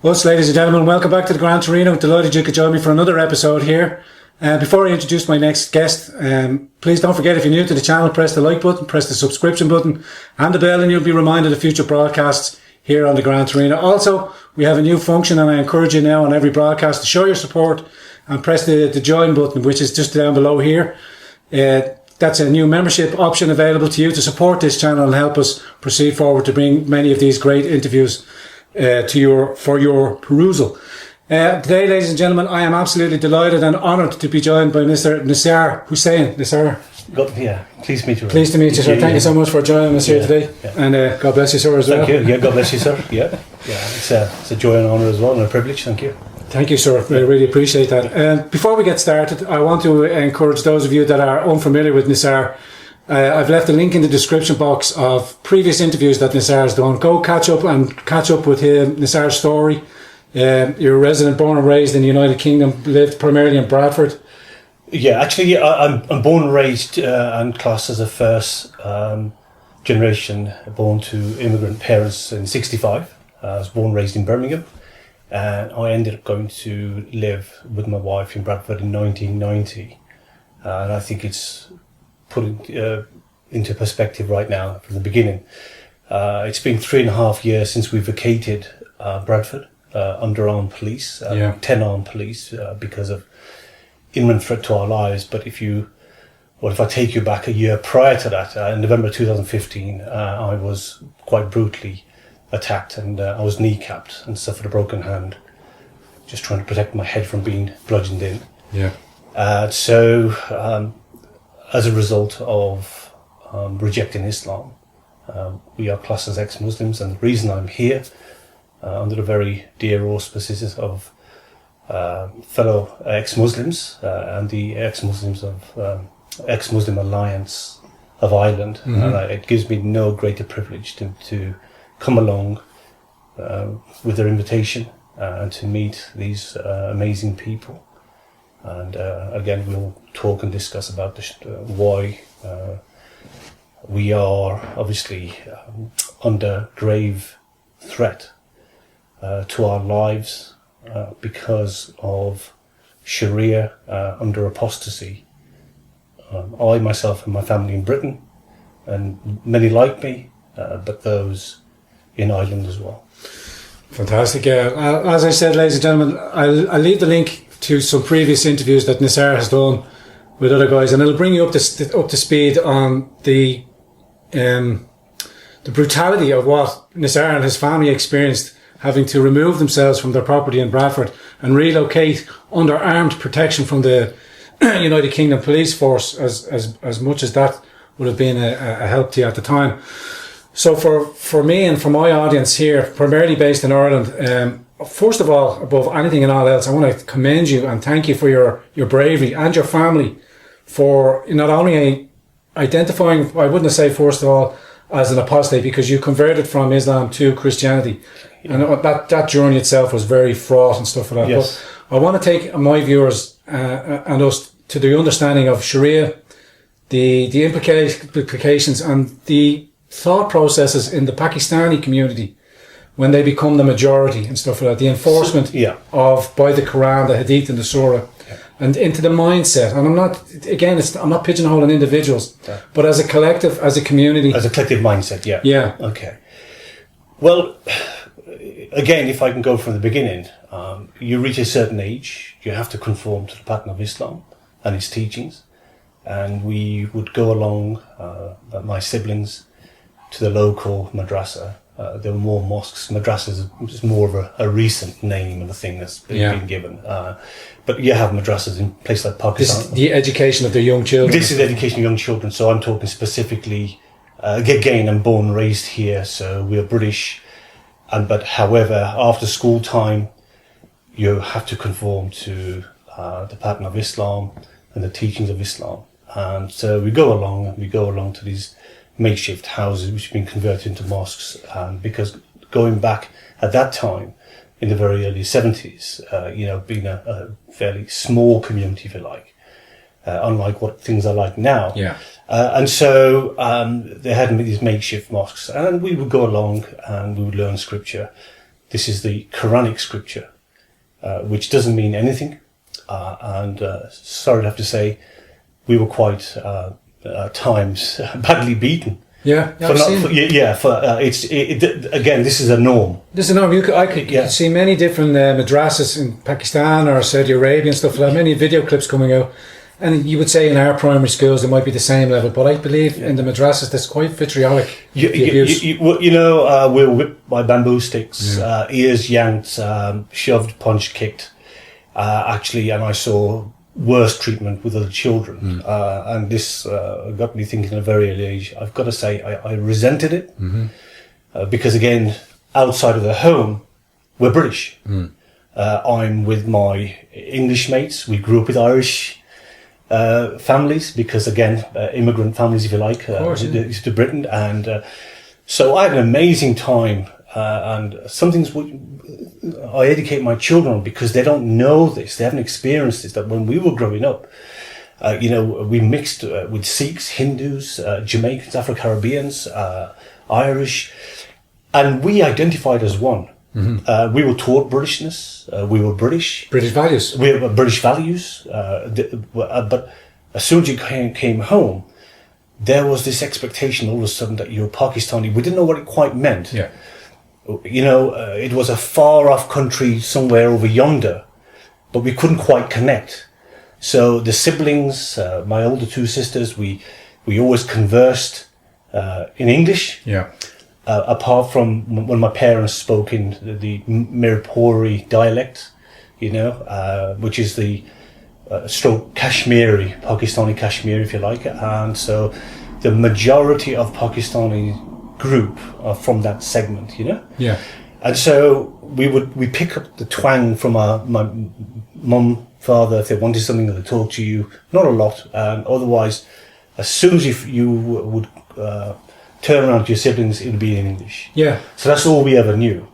Us, ladies and gentlemen, welcome back to the Grand Torino. Delighted you could join me for another episode here. Before I introduce my next guest, please don't forget, if you're new to the channel, press the like button, press the subscription button and the bell, and you'll be reminded of future broadcasts here on the Grand Torino. Also, we have a new function, and I encourage you now on every broadcast to show your support and press the join button, which is just down below here. That's a new membership option available to you to support this channel and help us proceed forward to bring many of these great interviews for your perusal. Today, ladies and gentlemen, I am absolutely delighted and honoured to be joined by Mr. Nissar Hussain. Nissar. Pleased to meet you. Pleased to meet you, sir. Thank you so much for joining us here today. Yeah. And God bless you, sir, as well. Thank you. Yeah, God bless you, sir. Yeah. It's a joy and honour as well, and a privilege. Thank you. Thank you, sir. I really appreciate that. Before we get started, I want to encourage those of you that are unfamiliar with Nissar. I've left a link in the description box of previous interviews that Nissar has done. Go catch up with him, Nissar's story. You're a resident, born and raised in the United Kingdom, lived primarily in Bradford. Yeah, actually, I'm born and raised and classed as a first generation, born to immigrant parents in '65. I was born and raised in Birmingham, and I ended up going to live with my wife in Bradford in 1990. And I think it's put into perspective right now from the beginning. It's been 3.5 years since we vacated Bradford under armed police, 10 armed police, because of imminent threat to our lives. But if I take you back a year prior to that, in November 2015, I was quite brutally attacked, and I was kneecapped and suffered a broken hand, just trying to protect my head from being bludgeoned in. As a result of rejecting Islam, we are classed as ex-Muslims, and the reason I'm here, under the very dear auspices of fellow ex-Muslims and the ex-Muslims of Ex-Muslim Alliance of Ireland, and it gives me no greater privilege to come along with their invitation and to meet these amazing people. And again, we'll talk and discuss about why we are obviously under grave threat to our lives because of Sharia under apostasy. I myself and my family in Britain, and many like me, but those in Ireland as well. Fantastic. As I said, ladies and gentlemen, I'll leave the link to some previous interviews that Nissar has done with other guys, and it'll bring you up to speed on the brutality of what Nissar and his family experienced, having to remove themselves from their property in Bradford and relocate under armed protection from the United Kingdom police force, as much as that would have been a help to you at the time. So for me and for my audience here, primarily based in Ireland, first of all, above anything and all else, I want to commend you and thank you for your bravery and your family for not only identifying, I wouldn't say first of all, as an apostate, because you converted from Islam to Christianity. And that journey itself was very fraught and stuff like that. Yes. But I want to take my viewers and us to the understanding of Sharia, the implications and the thought processes in the Pakistani community when they become the majority and stuff like that, the enforcement of by the Quran, the Hadith and the Surah, and into the mindset. And I'm not pigeonholing individuals, but as a collective, as a community. As a collective mindset, yeah. Yeah. Okay. Well, again, if I can go from the beginning, you reach a certain age, you have to conform to the pattern of Islam and its teachings. And we would go along, my siblings, to the local madrasa. There were more mosques. Madrasas is more of a recent name and a thing that's been given. But you have madrasas in places like Pakistan. This is the education of their young children. This is the education of young children. So I'm talking specifically, again, I'm born and raised here, so we are British. But however, after school time, you have to conform to the pattern of Islam and the teachings of Islam. And so we go along to these makeshift houses which have been converted into mosques, because going back at that time in the very early 70s, being a fairly small community, if you like, unlike what things are like now. And so they had these makeshift mosques, and we would go along and we would learn scripture. this is the Quranic scripture, which doesn't mean anything. And sorry to have to say, we were quite at times badly beaten. Yeah, again, this is a norm. This is a norm. You could see many different madrasas in Pakistan or Saudi Arabia and stuff like that. Many video clips coming out, and you would say in our primary schools it might be the same level, but I believe in the madrasas that's quite vitriolic. We're whipped by bamboo sticks, ears yanked, shoved, punched, kicked. Actually, and I saw worse treatment with other children, and this got me thinking at a very early age. I've got to say, I resented it because, again, outside of the home, we're British. I'm with my English mates. We grew up with Irish families because, again, immigrant families, if you like, to Britain, and so I had an amazing time. And some things I educate my children on because they don't know this, they haven't experienced this, that when we were growing up, we mixed with Sikhs, Hindus, Jamaicans, Afro-Caribbeans, Irish, and we identified as one. We were taught Britishness, we were British values. We have British values, but as soon as you came home, there was this expectation all of a sudden that you were Pakistani. We didn't know what it quite meant. Yeah. It was a far off country somewhere over yonder, but we couldn't quite connect. So the siblings, my older two sisters, we always conversed in English. Yeah. Apart from when my parents spoke in the Mirpuri dialect, which is the stroke Kashmiri, Pakistani Kashmiri, if you like. And so the majority of Pakistani group are from that segment, Yeah. And so we pick up the twang from my mum, father, if they wanted something, they talk to you, not a lot, and otherwise, as soon as you would turn around to your siblings, it would be in English. Yeah. So that's all we ever knew.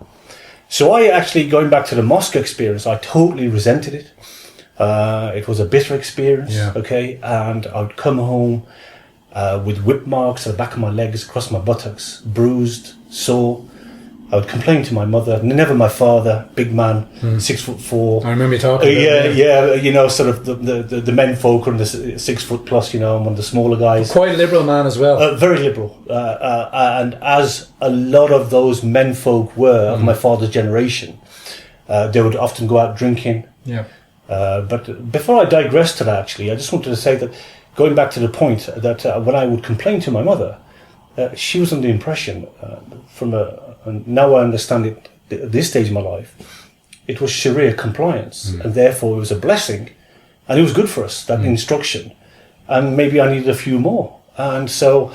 So I actually, going back to the mosque experience, I totally resented it. It was a bitter experience, okay, and I would come home with whip marks at the back of my legs, across my buttocks, bruised, sore. I would complain to my mother, never my father, big man, 6'4". I remember you talking about yeah, sort of the men folk and the 6 foot plus, I'm one of the smaller guys. Quite a liberal man as well. Very liberal. And as a lot of those men folk were of my father's generation, they would often go out drinking. Yeah. But before I digress to that, actually, I just wanted to say that, going back to the point that when I would complain to my mother, she was under the impression, and now I understand it at this stage of my life, it was Sharia compliance, and therefore it was a blessing, and it was good for us, that instruction, and maybe I needed a few more. And so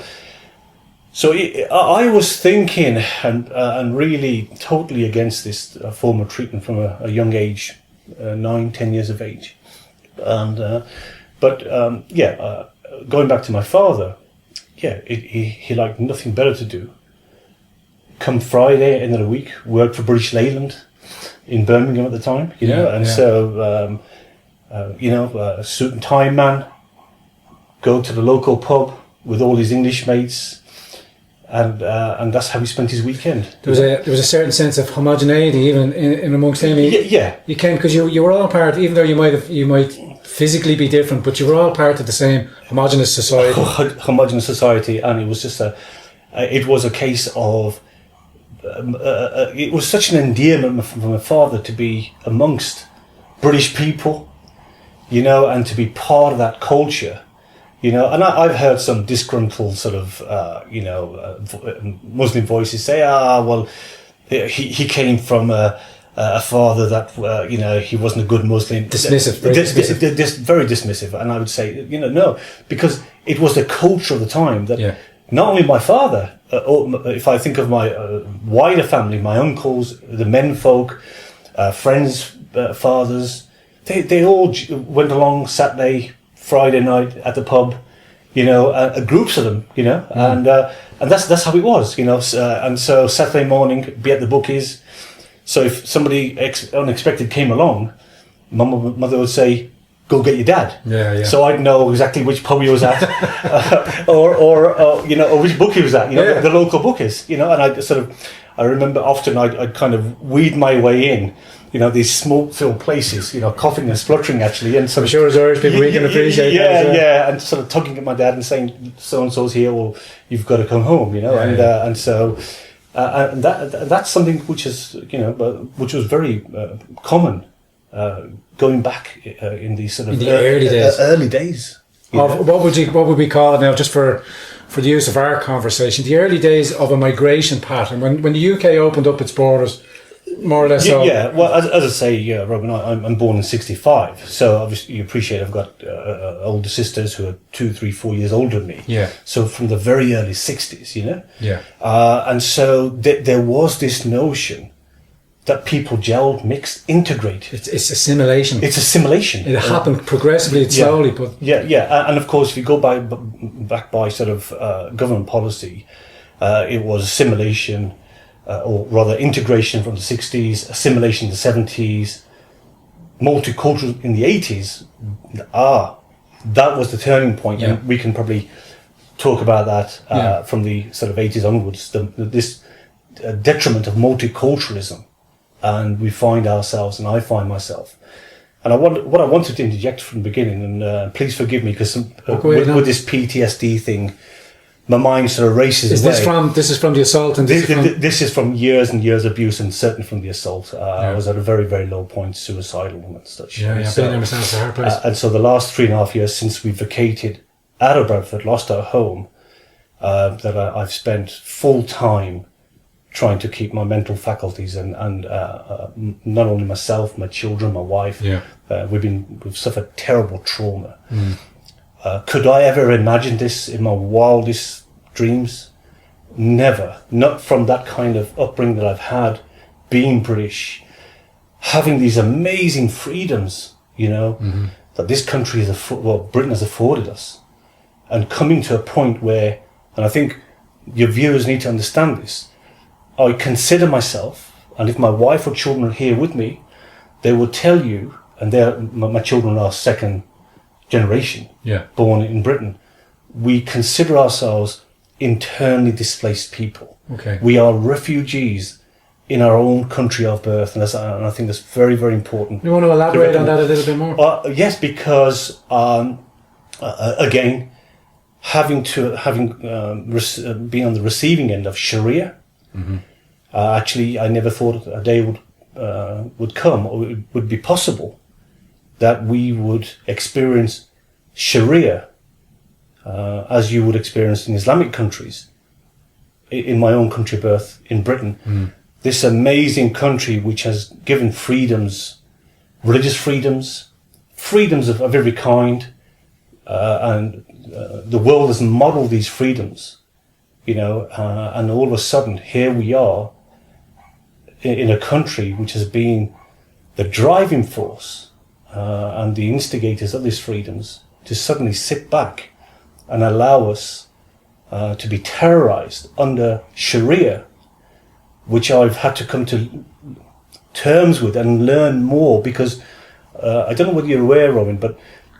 I was thinking and really totally against this form of treatment from a young age, 9-10 years of age, and going back to my father, he liked nothing better to do. Come Friday, end of the week, worked for British Leyland in Birmingham at the time, so suit and tie man, go to the local pub with all his English mates, and that's how he spent his weekend. There was a certain sense of homogeneity even in amongst them. You can, because you were all part, even though you might physically be different, but you were all part of the same homogenous society. Homogenous society, and it was just it was a case of, it was such an endearment from my father to be amongst British people, and to be part of that culture, and I've heard some disgruntled sort of, Muslim voices say, well, he came from a father that, he wasn't a good Muslim. Dismissive. Very dismissive. And I would say, no, because it was the culture of the time that not only my father, if I think of my wider family, my uncles, the men folk, friends, fathers, they all went along Saturday, Friday night at the pub, groups of them, and that's how it was, and so Saturday morning, be at the bookies. So if somebody unexpected came along, mother would say, "Go get your dad." Yeah. So I'd know exactly which pub he was at, or which book he was at. The local bookies. And I remember often I'd kind of weed my way in, these smoke-filled places, coughing and spluttering actually, and I'm sure as Irish people we can appreciate that. Yeah, and sort of tugging at my dad and saying, so and so's here, or you've got to come home, and so. And that's something which is, which was very common going back in these sort of in the early days. Early days. What would we call it now, just for the use of our conversation? The early days of a migration pattern when the UK opened up its borders, more or less. Yeah. Well, as I say, Robin, I'm born in '65, so obviously you appreciate I've got older sisters who are 2, 3, 4 years older than me. Yeah. So from the very early '60s, Yeah. And so there was this notion that people gelled, mixed, integrated. It's assimilation. It's assimilation. It happened progressively, slowly, but and of course, if you go back by sort of government policy, it was assimilation. Or rather integration from the 60s, assimilation in the 70s, multicultural in the 80s. That was the turning point, and we can probably talk about that from the sort of 80s onwards, this detriment of multiculturalism. And we find ourselves, and I find myself. And what I wanted to interject from the beginning, and please forgive me, because with this PTSD thing, my mind sort of races away. This is from the assault, and this is from years and years of abuse, and certainly from the assault. I was at a very, very low point, suicidal and such. Yeah, I've been there myself. It's a hard place. And so the last 3.5 years since we vacated out of Bradford, lost our home, that I've spent full time trying to keep my mental faculties and not only myself, my children, my wife. Yeah. We've suffered terrible trauma. Could I ever imagine this in my wildest dreams? Never. Not from that kind of upbringing that I've had, being British, having these amazing freedoms, that this country Britain has afforded us, and coming to a point where, and I think your viewers need to understand this, I consider myself, and if my wife or children are here with me, they will tell you, and my children are second generation, born in Britain, we consider ourselves internally displaced people. Okay. We are refugees in our own country of birth, and I think that's very, very important. You want to elaborate on that a little bit more? Yes, because again, having been on the receiving end of Sharia, actually, I never thought a day would come, or it would be possible that we would experience Sharia as you would experience in Islamic countries. In my own country of birth, in Britain, this amazing country which has given freedoms, religious freedoms of every kind, and the world has modelled these freedoms, and all of a sudden here we are in a country which has been the driving force and the instigators of these freedoms to suddenly sit back and allow us to be terrorized under Sharia, which I've had to come to terms with and learn more, because I don't know whether you're aware, Robin, but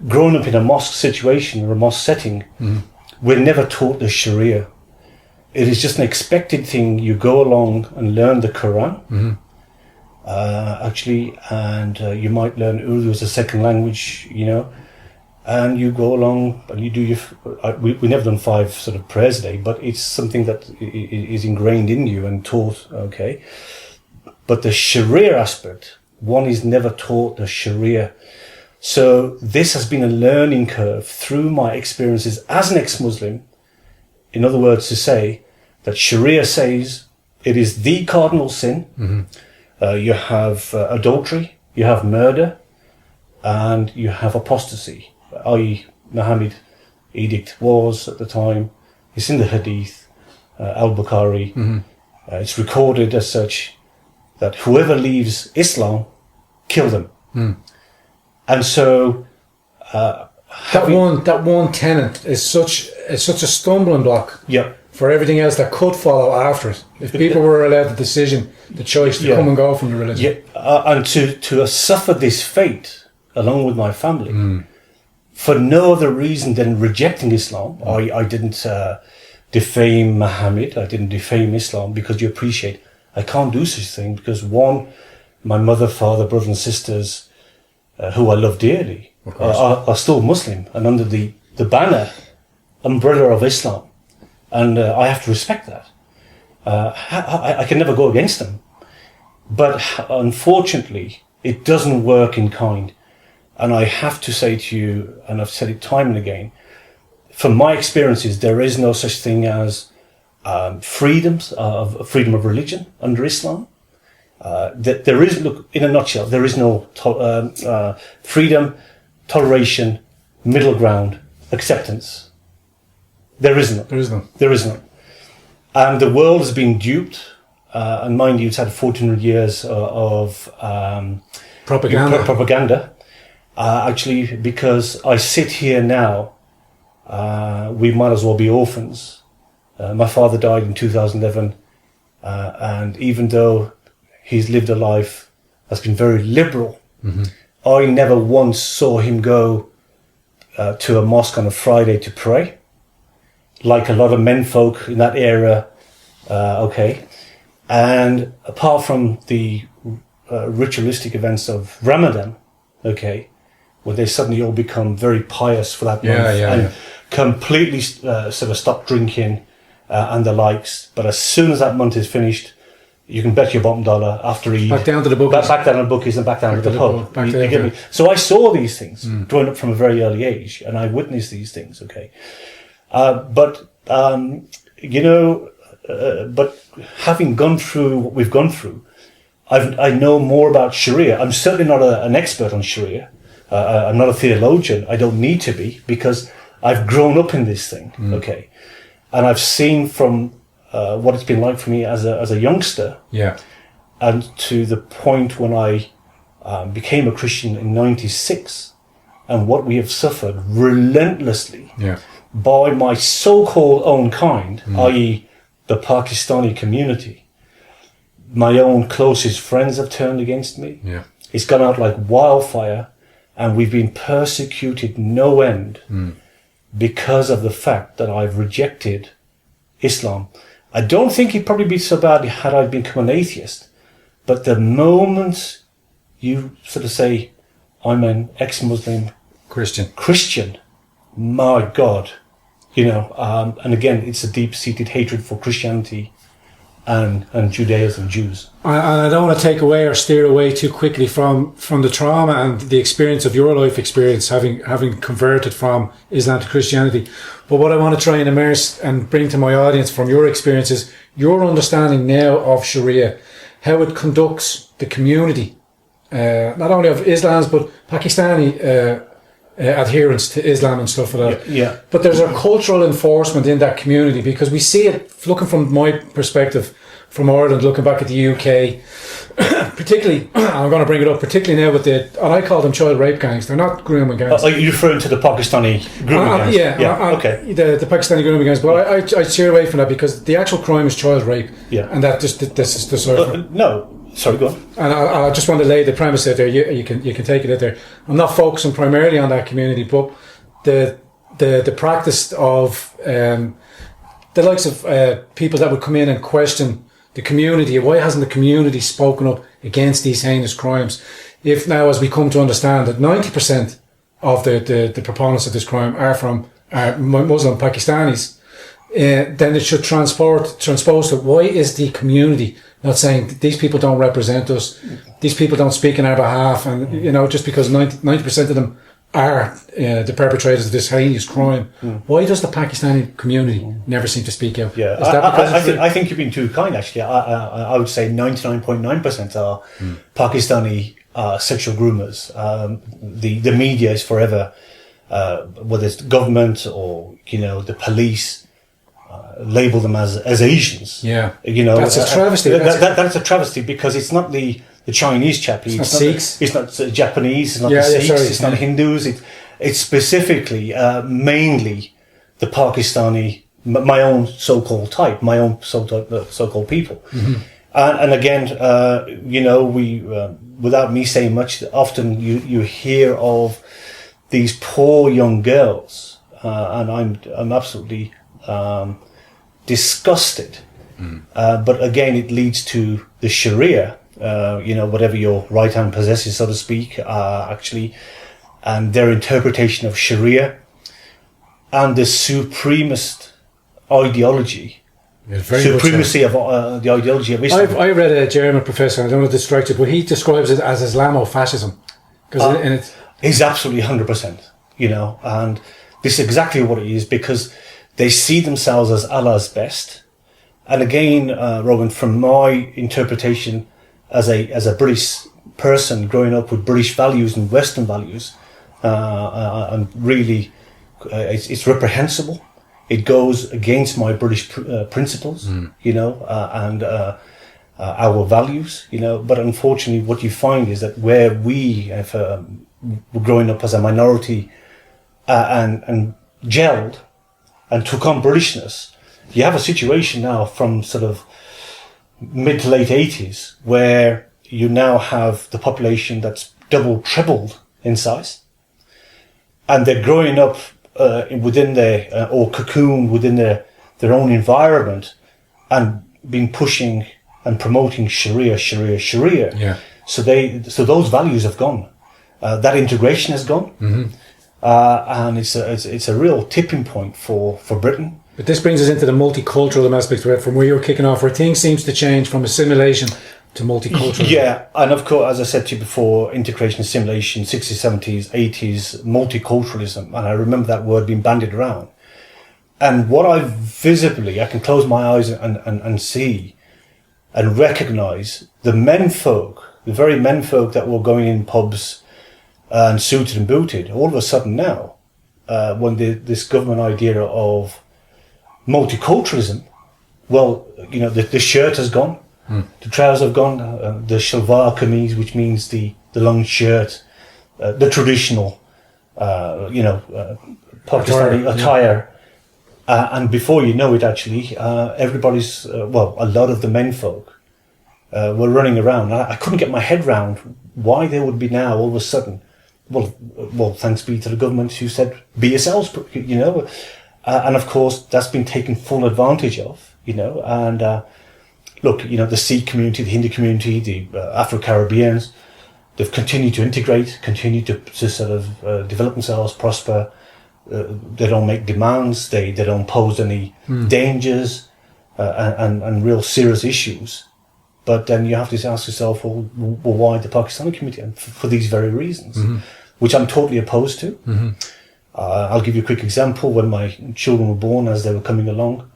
growing up in a mosque situation or a mosque setting, we're never taught the Sharia. It is just an expected thing. You go along and learn the Quran, actually, and you might learn Urdu as a second language, and you go along and you do we never done 5 sort of prayers a day, but it's something that is ingrained in you and taught, okay? But the Sharia aspect, one is never taught the Sharia. So this has been a learning curve through my experiences as an ex-Muslim. In other words, to say that Sharia says it is the cardinal sin. You have adultery, you have murder, and you have apostasy, i.e. Muhammad edict was at the time. It's in the Hadith, Al-Bukhari. It's recorded as such that whoever leaves Islam, kill them. And so that one tenet is such a stumbling block for everything else that could follow after it. If people were allowed the choice to come and go from the religion. And to suffer this fate along with my family for no other reason than rejecting Islam. I didn't defame Muhammad, I didn't defame Islam, because you appreciate I can't do such a thing because one, my mother, father, brothers and sisters, who I love dearly, are still Muslim and under the banner, umbrella of Islam. And I have to respect that. I can never go against them. But unfortunately, it doesn't work in kind. And I have to say to you, and I've said it time and again, from my experiences, there is no such thing as freedom of religion under Islam. There is, look, in a nutshell, there is no freedom, toleration, middle ground, acceptance. There is none. There is none. There is none. And the world has been duped, and mind you, it's had 1400 years of propaganda. Actually, because I sit here now, we might as well be orphans. My father died in 2011, and even though he's lived a life that's been very liberal, I never once saw him go to a mosque on a Friday to pray, like a lot of menfolk in that era. And apart from the ritualistic events of Ramadan, where they suddenly all become very pious for that month and completely sort of stop drinking and the likes. But as soon as that month is finished, you can bet your bottom dollar after Eid, back down to the bookies, back down to the bookies, and back down to the pub. You get me? So I saw these things growing up from a very early age, and I witnessed these things. But having gone through what we've gone through, I know more about Sharia. I'm certainly not an expert on Sharia. I'm not a theologian. I don't need to be because I've grown up in this thing. And I've seen from what it's been like for me as a youngster, and to the point when I became a Christian in '96, and what we have suffered relentlessly by my so-called own kind, i.e. the Pakistani community. My own closest friends have turned against me. It's gone out like wildfire, and we've been persecuted no end because of the fact that I've rejected Islam. I don't think it'd probably be so bad had I become an atheist, but the moment you sort of say, I'm an ex-Muslim Christian, my God, and again, it's a deep-seated hatred for Christianity and Judaism, Jews. And I don't want to take away or steer away too quickly from the trauma and the experience of your life experience, having converted from Islam to Christianity. But what I want to try and immerse and bring to my audience from your experiences, your understanding now of Sharia, how it conducts the community, not only of Islam's, but Pakistani adherence to Islam and stuff like that. But there's a cultural enforcement in that community, because we see it, looking from my perspective from Ireland, looking back at the UK, particularly, I'm going to bring it up, particularly now with and I call them child rape gangs. They're not grooming gangs. Are you referring to the Pakistani grooming gangs? The Pakistani grooming gangs. But I steer away from that because the actual crime is child rape. And that this is the sort of... No. Sorry, go on. And I just want to lay the premise out there. You can take it out there. I'm not focusing primarily on that community, but the practice of the likes of people that would come in and question the community. Why hasn't the community spoken up against these heinous crimes? If now, as we come to understand that 90% of the proponents of this crime are from Muslim Pakistanis, then it should transpose to why is the community not saying these people don't represent us, these people don't speak in our behalf, and just because 90% of them are the perpetrators of this heinous crime, why does the Pakistani community never seem to speak out? Is that I think you've been too kind, actually. I would say 99.9% are Pakistani sexual groomers. The media is forever, whether it's the government or the police, label them as Asians. That's a travesty. That's a travesty, because it's not the Chinese chappie. It's not Sikhs. It's not Japanese. It's not the Sikhs. It's not Hindus. It's specifically, mainly the Pakistani, my own so-called type, my own so-called people. And again, we without me saying much, often you hear of these poor young girls, and I'm absolutely disgusted But again, it leads to the Sharia, whatever your right hand possesses, so to speak, actually, and their interpretation of Sharia and the supremacist ideology, supremacy of the ideology of Islam. I read a German professor, I don't know if this strikes you, but he describes it as Islamofascism. He's absolutely 100%, and this is exactly what it is, because they see themselves as Allah's best. And again, Robin, from my interpretation as a British person growing up with British values and Western values, and really, it's reprehensible. It goes against my British principles, and our values, But unfortunately, what you find is that where we were growing up as a minority and gelled and took on Britishness, you have a situation now from sort of mid to late 80s where you now have the population that's double, tripled in size, and they're growing up within or cocooned within their own environment and been pushing and promoting Sharia. Yeah. So those values have gone. That integration has gone. And it's a real tipping point for Britain. But this brings us into the multicultural aspect of it, from where you're kicking off, where things seems to change from assimilation to multicultural. Yeah, and of course, as I said to you before, integration, assimilation, 60s, 70s, 80s, multiculturalism, and I remember that word being bandied around. And what I can close my eyes and see and recognise the very menfolk that were going in pubs and suited and booted, all of a sudden now, when this government idea of multiculturalism, well, the shirt has gone, the trousers have gone, the shalwar kameez, which means the long shirt, the traditional, Pakistani attire. And before you know it, actually, everybody's, a lot of the menfolk were running around. I couldn't get my head round why they would be now all of a sudden. Well, thanks be to the government who said, be yourselves, and of course that's been taken full advantage of, and look, the Sikh community, the Hindu community, the Afro-Caribbeans, they've continued to integrate, continue to sort of develop themselves, prosper. They don't make demands, they don't pose any dangers and real serious issues. But then you have to ask yourself, well why the Pakistani community? And for these very reasons, which I'm totally opposed to. I'll give you a quick example. When my children were born, as they were coming along,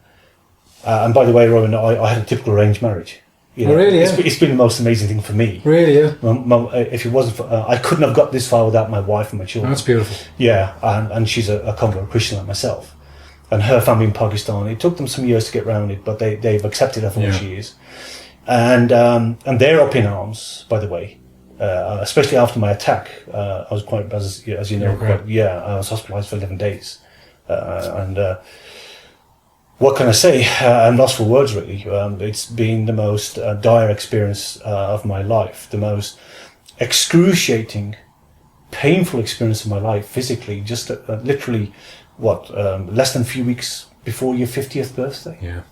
and by the way, Robin, I had a typical arranged marriage. Really? Yeah. It's been the most amazing thing for me. Really, yeah. If it wasn't for, I couldn't have got this far without my wife and my children. That's beautiful. Yeah, and she's a convert Christian like myself. And her family in Pakistan, it took them some years to get around it, but they've accepted her for what she is. And they're up in arms, by the way, especially after my attack. I was quite, as you know, I was hospitalised for 11 days. What can I say? I'm lost for words, really. It's been the most dire experience of my life, the most excruciating, painful experience of my life physically, just literally, less than a few weeks before your 50th birthday? Yeah.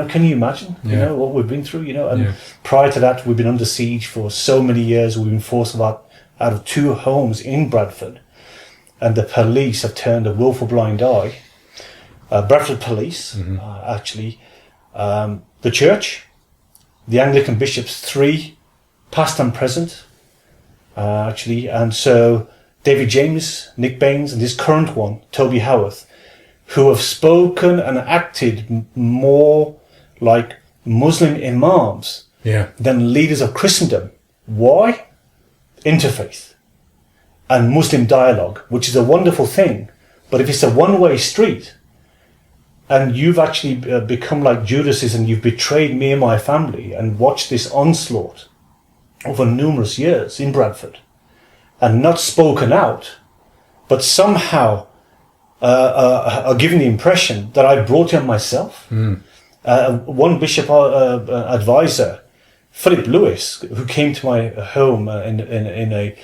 Can you imagine, what we've been through, and prior to that, we've been under siege for so many years. We've been forced out of 2 homes in Bradford, and the police have turned a willful blind eye. Bradford Police, actually, the church, the Anglican bishops, 3, past and present, actually, and so David James, Nick Baines, and this current one, Toby Howarth, who have spoken and acted more like Muslim imams than leaders of Christendom. Why? Interfaith and Muslim dialogue, which is a wonderful thing, but if it's a one-way street, and you've actually become like Judas and you've betrayed me and my family and watched this onslaught over numerous years in Bradford and not spoken out, but somehow are given the impression that I brought him myself. One bishop advisor, Philip Lewis, who came to my home in a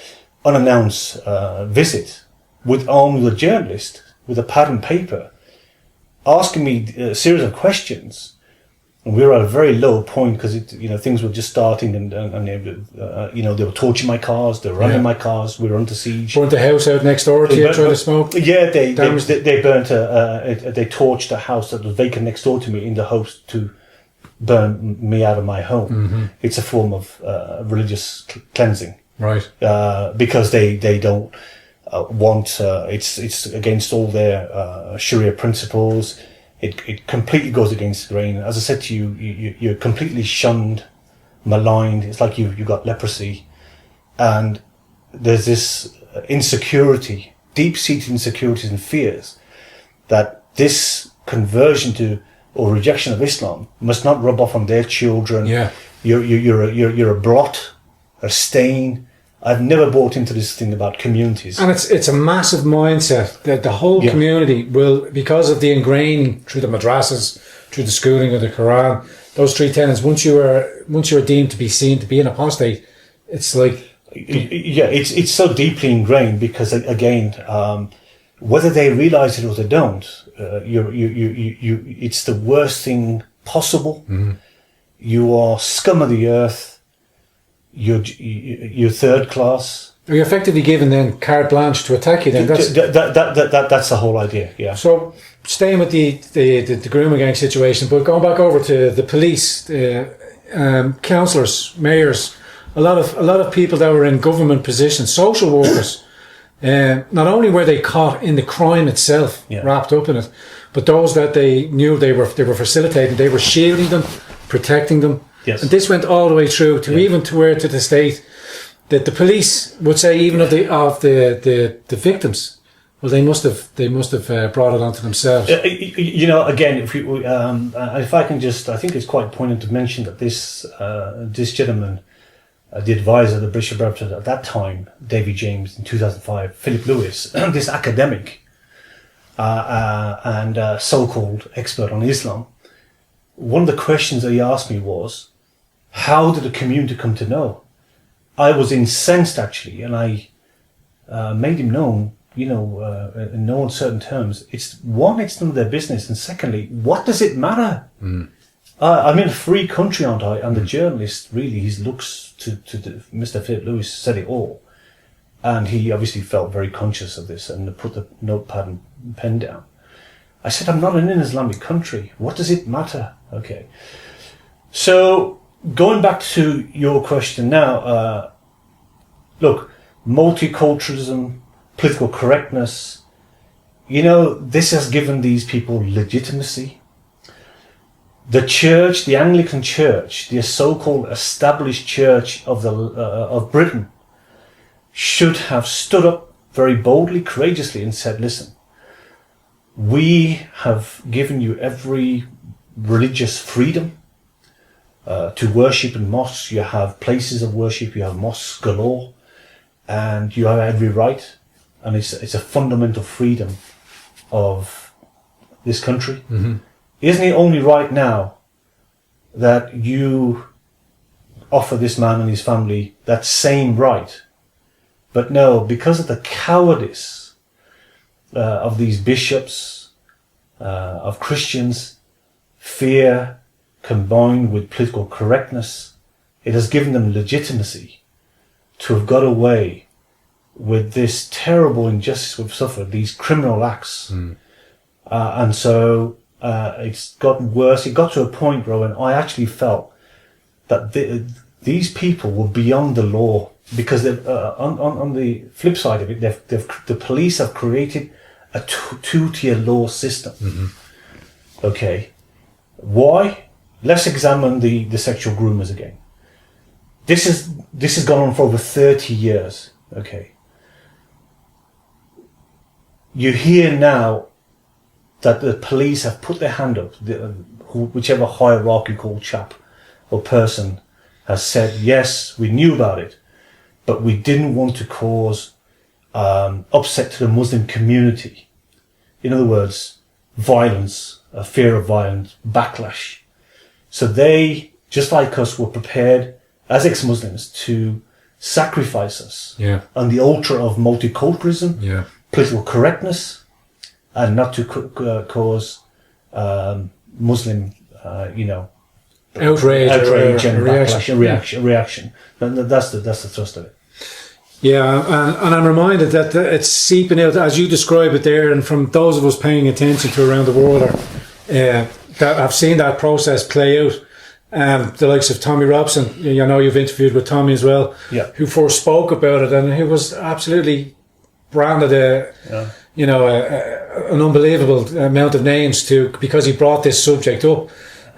unannounced visit, armed with a journalist with a pad and paper, asking me a series of questions And we were at a very low point because things were just starting, and they were torching my cars, they were running my cars, we were under siege. Burnt the house out next door to you, trying to smoke. Yeah, they burnt they torched a house that was vacant next door to me in the hopes to burn me out of my home. Mm-hmm. It's a form of religious cleansing, right? Because they don't want it's against all their Sharia principles. It completely goes against the grain. As I said to you, you're completely shunned, maligned. It's like you got leprosy, and there's this insecurity, deep-seated insecurities and fears that this conversion to or rejection of Islam must not rub off on their children. Yeah, you're a blot, a stain. I've never bought into this thing about communities. And it's a massive mindset that the whole community will, because of the ingraining through the madrasas, through the schooling of the Quran, those three tenets, once you are deemed to be seen to be an apostate, it's like... It's so deeply ingrained because, again, whether they realise it or they don't, it's the worst thing possible. Mm-hmm. You are scum of the earth. You're third class. You're effectively given then carte blanche to attack you. Then that's the whole idea. Yeah. So staying with the grooming gang situation, but going back over to the police, councillors, mayors, a lot of people that were in government positions, social workers. Not only were they caught in the crime itself, wrapped up in it, but those that they knew they were facilitating, they were shielding them, protecting them. Yes. And this went all the way through to even to the state that the police would say even of the victims, well, they must have brought it onto themselves. Again, if I can just, I think it's quite poignant to mention that this gentleman, the advisor, the British representative at that time, Davy James, in 2005, Philip Lewis, this academic and so-called expert on Islam, one of the questions that he asked me was, how did the community come to know? I was incensed, actually, and I made him known, in no uncertain terms, it's none of their business, and secondly, what does it matter? Mm. I'm in a free country, aren't I? And the journalist, really, his looks to Mr. Philip Lewis said it all. And he obviously felt very conscious of this and put the notepad and pen down. I said, I'm not in an Islamic country. What does it matter? Okay. So, going back to your question now, look, multiculturalism, political correctness, this has given these people legitimacy. The church, the Anglican Church, the so-called established church of Britain, should have stood up very boldly, courageously, and said, listen, we have given you every religious freedom to worship in mosques. You have places of worship, you have mosques galore, and you have every right, and it's a fundamental freedom of this country. Mm-hmm. Isn't it only right now that you offer this man and his family that same right? But no, because of the cowardice of these bishops, of Christians, fear combined with political correctness, it has given them legitimacy to have got away with this terrible injustice we've suffered, these criminal acts. Mm. And so it's gotten worse. It got to a point, Rowan, I actually felt that these people were beyond the law, because on the flip side of it, the police have created a two-tier law system. Mm-hmm. Okay. Why? Let's examine the sexual groomers again. This has gone on for over 30 years. Okay. You hear now that the police have put their hand up, whichever hierarchical chap or person has said, yes, we knew about it, but we didn't want to cause upset to the Muslim community. In other words, violence, a fear of violence, backlash. So they, just like us, were prepared as ex-Muslims to sacrifice us on the altar of multiculturalism, political correctness, and not to cause Muslim, outrage and reaction. backlash, reaction. That's the thrust of it. Yeah, and I'm reminded that it's seeping out, as you describe it there, and from those of us paying attention to around the world, that I've seen that process play out. The likes of Tommy Robson, you know, you've interviewed with Tommy as well, who first spoke about it, and who was absolutely branded an unbelievable amount of names because he brought this subject up,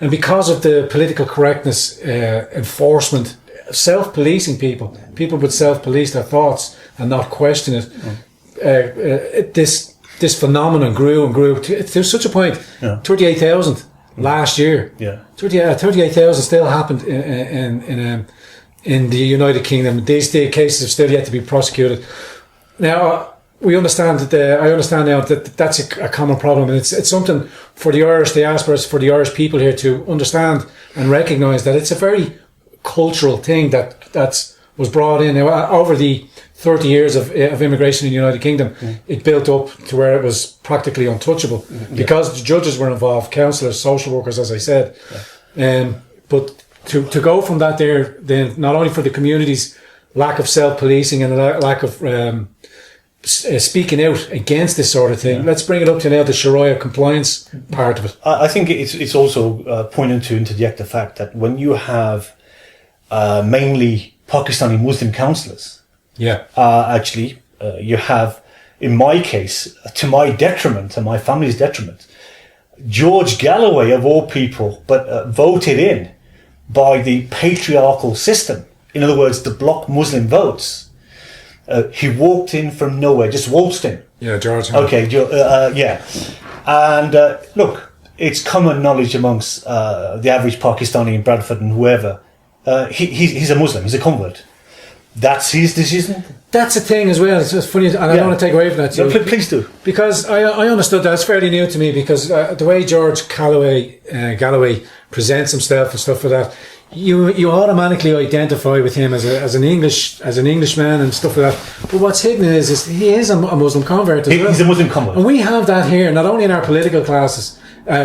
and because of the political correctness, enforcement, self-policing people would self-police their thoughts and not question it. This phenomenon grew and grew to such a point. 38,000 last year. 38,000 still happened in the United Kingdom. These cases have still yet to be prosecuted. Now we understand that. I understand now that that's a common problem, and it's something for the Irish diaspora, for the Irish people here to understand and recognise that it's a very cultural thing that was brought in over the 30 years of immigration in the United Kingdom. It built up to where it was practically untouchable because the judges were involved, counsellors, social workers, as I said. But to go from that there, then not only for the community's lack of self-policing and lack of speaking out against this sort of thing, let's bring it up to now the Sharia compliance part of it. I think it's also poignant to interject the fact that when you have mainly Pakistani Muslim counsellors. Actually, you have, in my case, to my detriment, to my family's detriment, George Galloway, of all people, but voted in by the patriarchal system. In other words, the bloc Muslim votes. He walked in from nowhere, just waltzed in. Yeah, George. Okay, And look, it's common knowledge amongst the average Pakistani in Bradford and whoever. He's a Muslim, he's a convert. That's his decision. That's the thing as well. It's just funny, and I don't want to take away from that. No, please do. Because I understood that. It's fairly new to me because the way George Galloway presents himself and stuff like that, you automatically identify with him as an Englishman and stuff like that. But what's hidden is he is a Muslim convert as well. He's a Muslim convert, and we have that here not only in our political classes,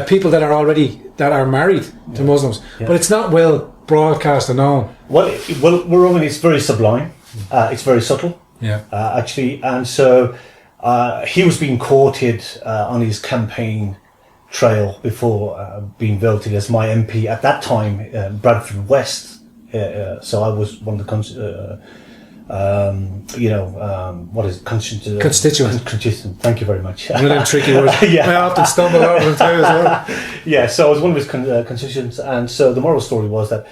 people that are married to Muslims, but it's not well broadcast and known. Well, Roman, it's very sublime. It's very subtle. Actually, and so he was being courted on his campaign trail before being voted as my MP at that time, Bradford West. So I was one of the what is it? Constituent. Thank you very much. One of them tricky words. I often stumble over them too as well. So I was one of his constituents, and so the moral story was that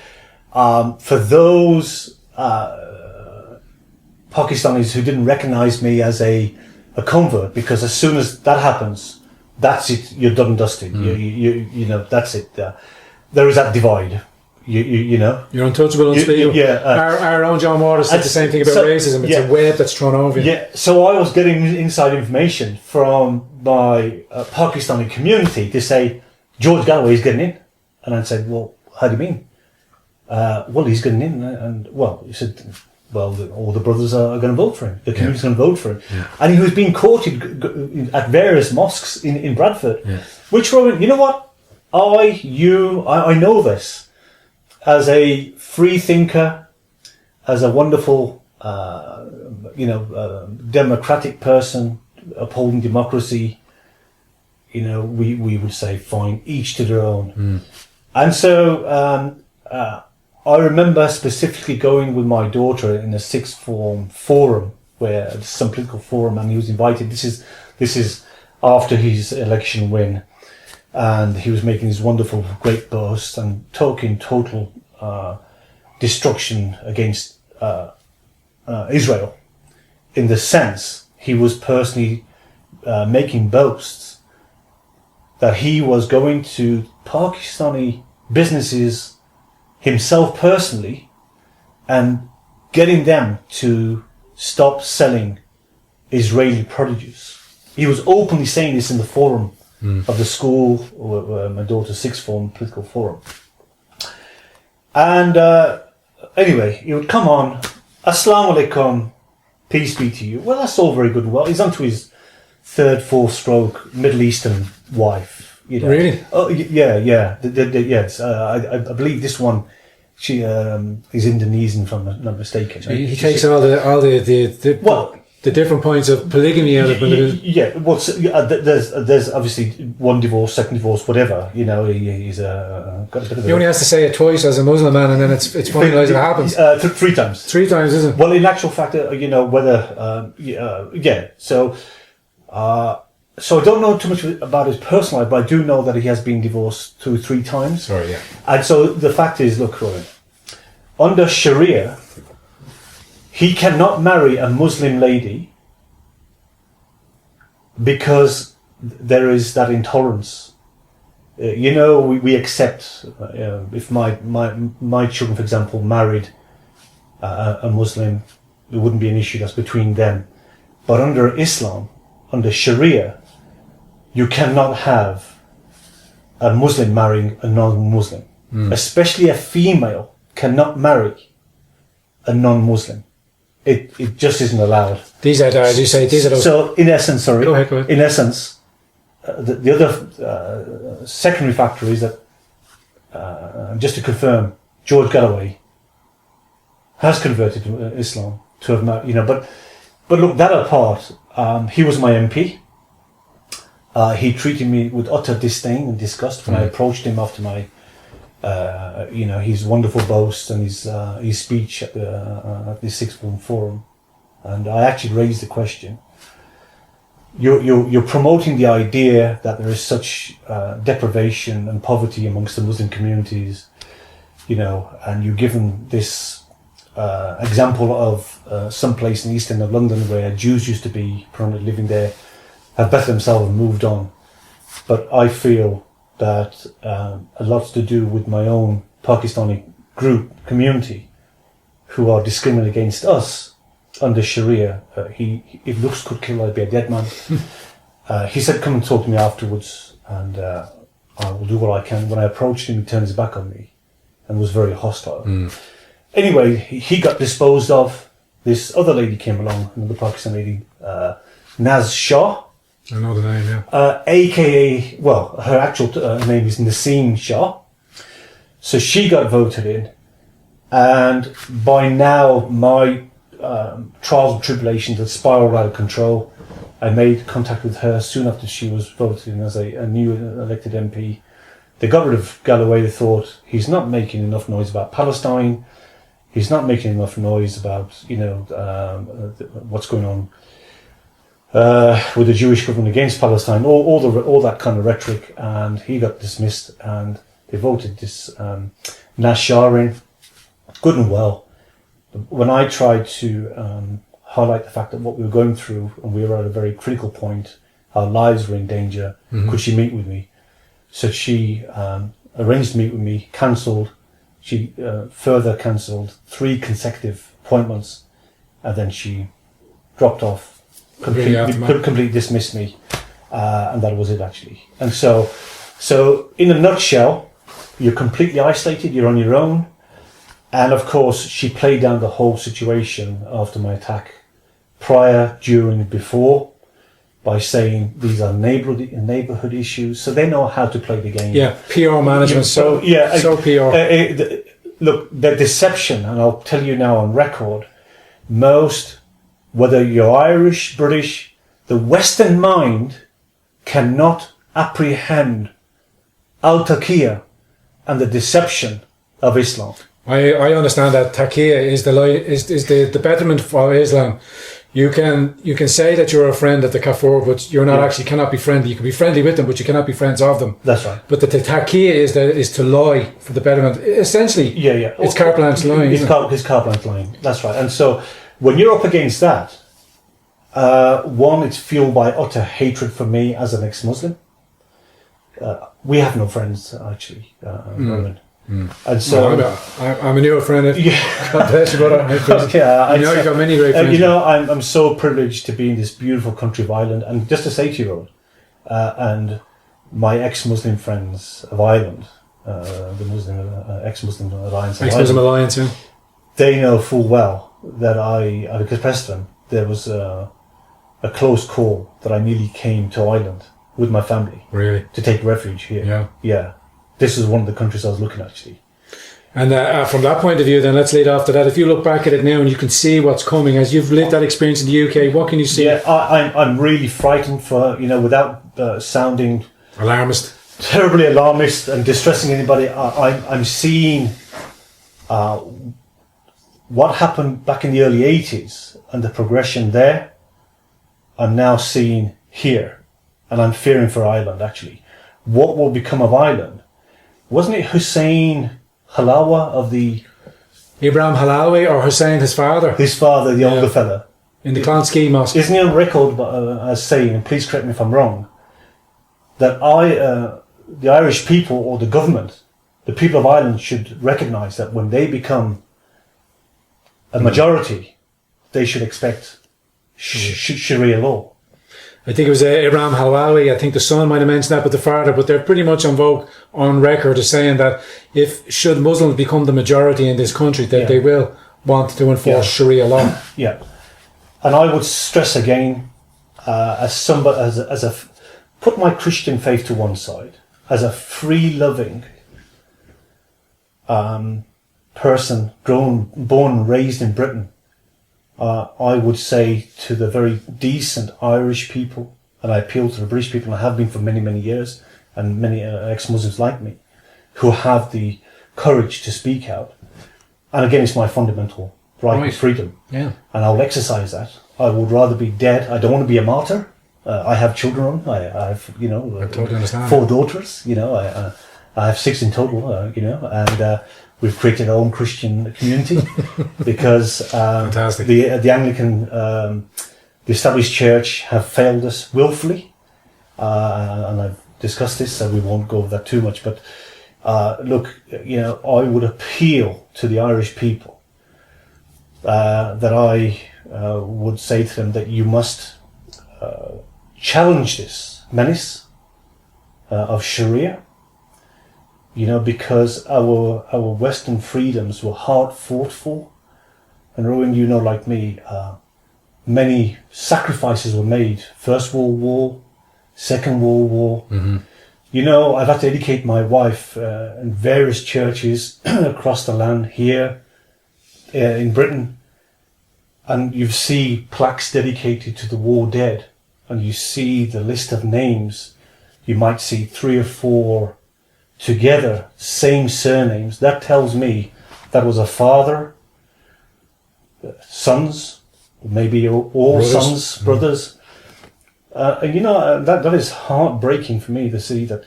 for those Pakistanis who didn't recognise me as a convert, because as soon as that happens, that's it. You're done and dusted. You know, that's it. There is that divide. You know, you're untouchable, unspeakable. Our own John Waters said the same thing about racism. It's a web that's thrown over you. So I was getting inside information from my Pakistani community to say George Galloway is getting in, and I said, well, how do you mean? Well, he's getting in, and well, he said, well, all the brothers are going to vote for him. The community's going to vote for him, and he was being courted at various mosques in Bradford. Which, Rowan, you know what? I know this. As a free thinker, as a wonderful, democratic person, upholding democracy, we would say, fine, each to their own. And so I remember specifically going with my daughter in a sixth form forum, where some political forum, and he was invited. This is after his election win. And he was making his wonderful, great boast and talking total destruction against Israel. In the sense, he was personally making boasts that he was going to Pakistani businesses himself personally and getting them to stop selling Israeli produce. He was openly saying this in the forum of the school, or my daughter's sixth form political forum. And anyway, he would come on, Assalamu alaikum, peace be to you. Well, that's all very good and well. He's on to his third, fourth stroke Middle Eastern wife. You know. Really? Oh, yeah. Yes, I believe this one. She is Indonesian, if I'm not mistaken. So he takes all the different points of polygamy out of it. Yeah, well, there's obviously one divorce, second divorce, whatever. You know, he's got a bit of. He only has to say it twice as a Muslim man, and then it's funny as it happens. 3 times. 3 times, isn't it? Well, in actual fact, you know, whether yeah. So I don't know too much about his personal life, but I do know that he has been divorced 2 or 3 times. Sorry, yeah. And so the fact is, look, Rowan, under Sharia, he cannot marry a Muslim lady because there is that intolerance. You know, we accept if my children, for example, married a Muslim, it wouldn't be an issue. That's between them. But under Islam, under Sharia, you cannot have a Muslim marrying a non-Muslim, especially a female cannot marry a non-Muslim. It just isn't allowed. These are, as you say, these are those. So, in essence, sorry. Go ahead. In essence, the other secondary factor is that, just to confirm, George Galloway has converted to Islam to have married, you know. But look, that apart, he was my MP. He treated me with utter disdain and disgust when I approached him after my. You know, his wonderful boast and his speech at the Sixth Form Forum, and I actually raised the question. You're promoting the idea that there is such deprivation and poverty amongst the Muslim communities, you know, and you're given this example of some place in the east end of London where Jews used to be permanently living there, have bettered themselves and moved on, but I feel that a lot to do with my own Pakistani community who are discriminating against us under Sharia. If looks could kill, I'd be a dead man. He said, come and talk to me afterwards and I will do what I can. When I approached him, he turned his back on me and was very hostile. Anyway, he got disposed of. This other lady came along, another Pakistani lady, Naz Shah. I know the name, yeah. AKA, well, her actual name is Nassim Shah. So she got voted in. And by now, my trials and tribulations had spiraled out of control. I made contact with her soon after she was voted in as a new elected MP. They got rid of Galloway. They thought, he's not making enough noise about Palestine. He's not making enough noise about, you know, what's going on with the Jewish government against Palestine, all that kind of rhetoric, and he got dismissed, and they voted this Nissar in, good and well. When I tried to highlight the fact that what we were going through, and we were at a very critical point, our lives were in danger, could she meet with me? So she arranged to meet with me, cancelled, she further cancelled 3 consecutive appointments, and then she dropped off. Completely dismissed me, and that was it actually. And so in a nutshell, you're completely isolated. You're on your own, and of course, she played down the whole situation after my attack, prior, during, and before, by saying these are neighborhood issues. So they know how to play the game. Yeah, PR management. So PR. Look, the deception, and I'll tell you now on record, most. Whether you're Irish, British, the Western mind cannot apprehend al-taqiyya and the deception of Islam. I understand that taqiyya is the betterment for Islam. You can say that you're a friend of the kafir, but you're not actually cannot be friendly. You can be friendly with them, but you cannot be friends of them. That's right. But the taqiyya is to lie for the betterment. Essentially, it's carte blanche lying. It's carte blanche lying. That's right. And so, when you're up against that, one, it's fueled by utter hatred for me as an ex-Muslim. We have no friends, actually, Roman. And so I'm a new friend. God bless you, brother. I know you've got many great friends. You know, I'm so privileged to be in this beautiful country of Ireland, and just to say to you, Rowan, and my ex-Muslim friends of Ireland, the Muslim ex-Muslim Alliance, ex-Muslim Alliance, yeah. They know full well that I confessed to them. There was a close call that I nearly came to Ireland with my family. Really? To take refuge here. Yeah. Yeah. This is one of the countries I was looking at, actually. And from that point of view, then let's lead off to that. If you look back at it now and you can see what's coming, as you've lived that experience in the UK, what can you see? Yeah, I'm really frightened for, without sounding Alarmist. terribly alarmist and distressing anybody. I'm seeing what happened back in the early 80s and the progression there. I'm now seeing here, and I'm fearing for Ireland, actually. What will become of Ireland? Wasn't it Hussain Halawa of the... Ibrahim Halawi, or Hussain, his father? His father, the older fella. In the Clonskee Mosque. Isn't he on record as saying, and please correct me if I'm wrong, that the Irish people or the government, the people of Ireland should recognise that when they become a majority, they should expect Sharia law. I think it was Ibrahim Halawi. I think the son might have mentioned that, but the father. But they're pretty much on record as saying that should Muslims become the majority in this country, that they will want to enforce Sharia law. Yeah, and I would stress again, as somebody, as a put my Christian faith to one side, as a free loving person, born and raised in Britain. I would say to the very decent Irish people, and I appeal to the British people, and I have been for many, many years, and many ex-Muslims like me, who have the courage to speak out. And again, it's my fundamental right of freedom. Yeah. And I will exercise that. I would rather be dead. I don't want to be a martyr. I have children. I have, I totally understand. 4 daughters. I have 6 in total. And we've created our own Christian community because Fantastic. The Anglican, the established church have failed us willfully, and I've discussed this, so we won't go over that too much. But look, I would appeal to the Irish people that I would say to them that you must challenge this menace of Sharia. Because our Western freedoms were hard fought for. And Rowan, like me, many sacrifices were made. First World War, Second World War. Mm-hmm. I've had to educate my wife in various churches across the land here in Britain. And you see plaques dedicated to the war dead. And you see the list of names. You might see 3 or 4 together, same surnames. That tells me that was a father, sons, maybe all sons, brothers. And that is heartbreaking for me to see that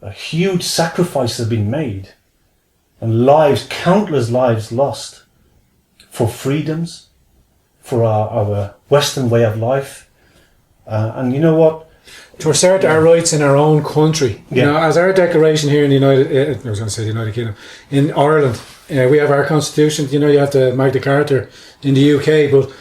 a huge sacrifice has been made and countless lives lost for freedoms, for our Western way of life. And you know what? To assert our rights in our own country. As our declaration here in the United Kingdom, in Ireland, we have our constitution. You have the Magna Carta in the UK, but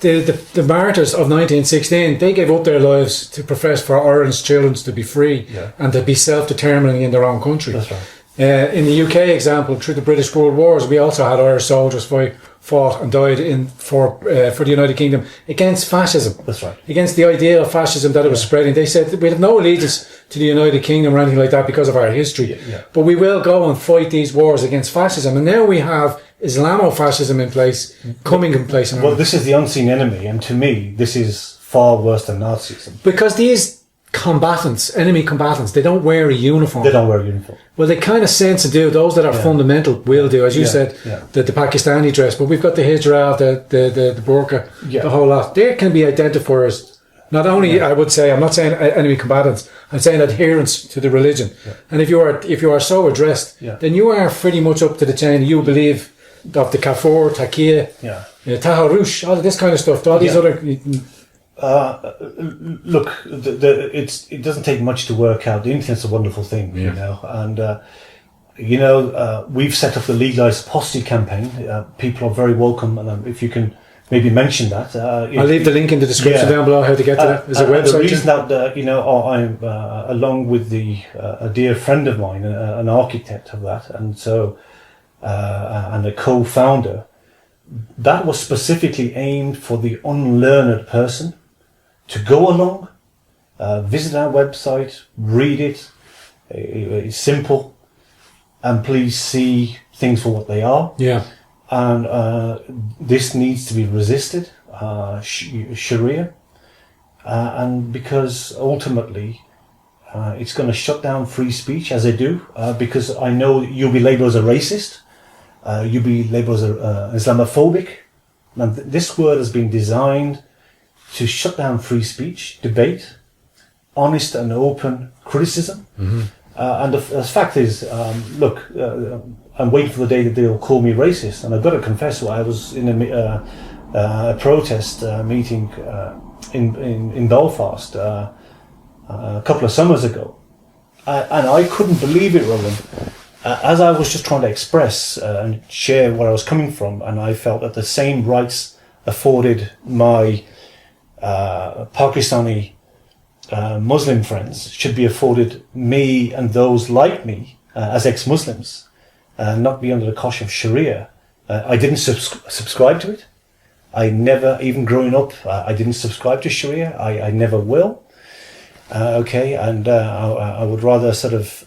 the martyrs of 1916, they gave up their lives to profess for Ireland's children to be free and to be self-determining in their own country. That's right. In the UK example, through the British World Wars, we also had Irish soldiers fought and died for the United Kingdom against fascism. That's right. Against the idea of fascism that it was spreading. They said we have no allegiance to the United Kingdom or anything like that because of our history. But we will go and fight these wars against fascism. And now we have Islamofascism coming in place. Well, this is the unseen enemy, and to me, this is far worse than Nazism. Because these enemy combatants, they don't wear a uniform. They don't wear a uniform. Well, they kind of sense to do. Those that are fundamental will do, as you said, the Pakistani dress. But we've got the hijab, the burqa, the whole lot. They can be identifiers. Not only, I would say, I'm not saying enemy combatants. I'm saying adherents to the religion. And if you are so addressed, then you are pretty much up to the chain. You believe of the Kafur, Taqiyya, Taharush, all of this kind of stuff. All these other. Look, it doesn't take much to work out. The internet's a wonderful thing, and we've set up the Legalised Apostasy campaign. People are very welcome, and if you can maybe mention that. I'll leave the link in the description down below how to get to that. There's a website. The reason that I'm along with a dear friend of mine, an architect of that, and so and a co-founder, that was specifically aimed for the unlearned person to go along visit our website, read it. It's simple, and please see things for what they are. Yeah. And this needs to be resisted, Sharia, and because ultimately it's going to shut down free speech, as they do, because I know you'll be labelled as a racist, you'll be labelled as Islamophobic, and this word has been designed to shut down free speech, debate, honest and open criticism. Mm-hmm. And the fact is, look, I'm waiting for the day that they'll call me racist. And I've got to confess, I was in a protest meeting in Belfast a couple of summers ago. And I couldn't believe it, Roland. As I was just trying to express and share where I was coming from, and I felt that the same rights afforded my Pakistani Muslim friends should be afforded me and those like me as ex-Muslims, not be under the cosh of Sharia. I didn't subscribe to it. I never, even growing up, I didn't subscribe to Sharia. I never will. And I would rather sort of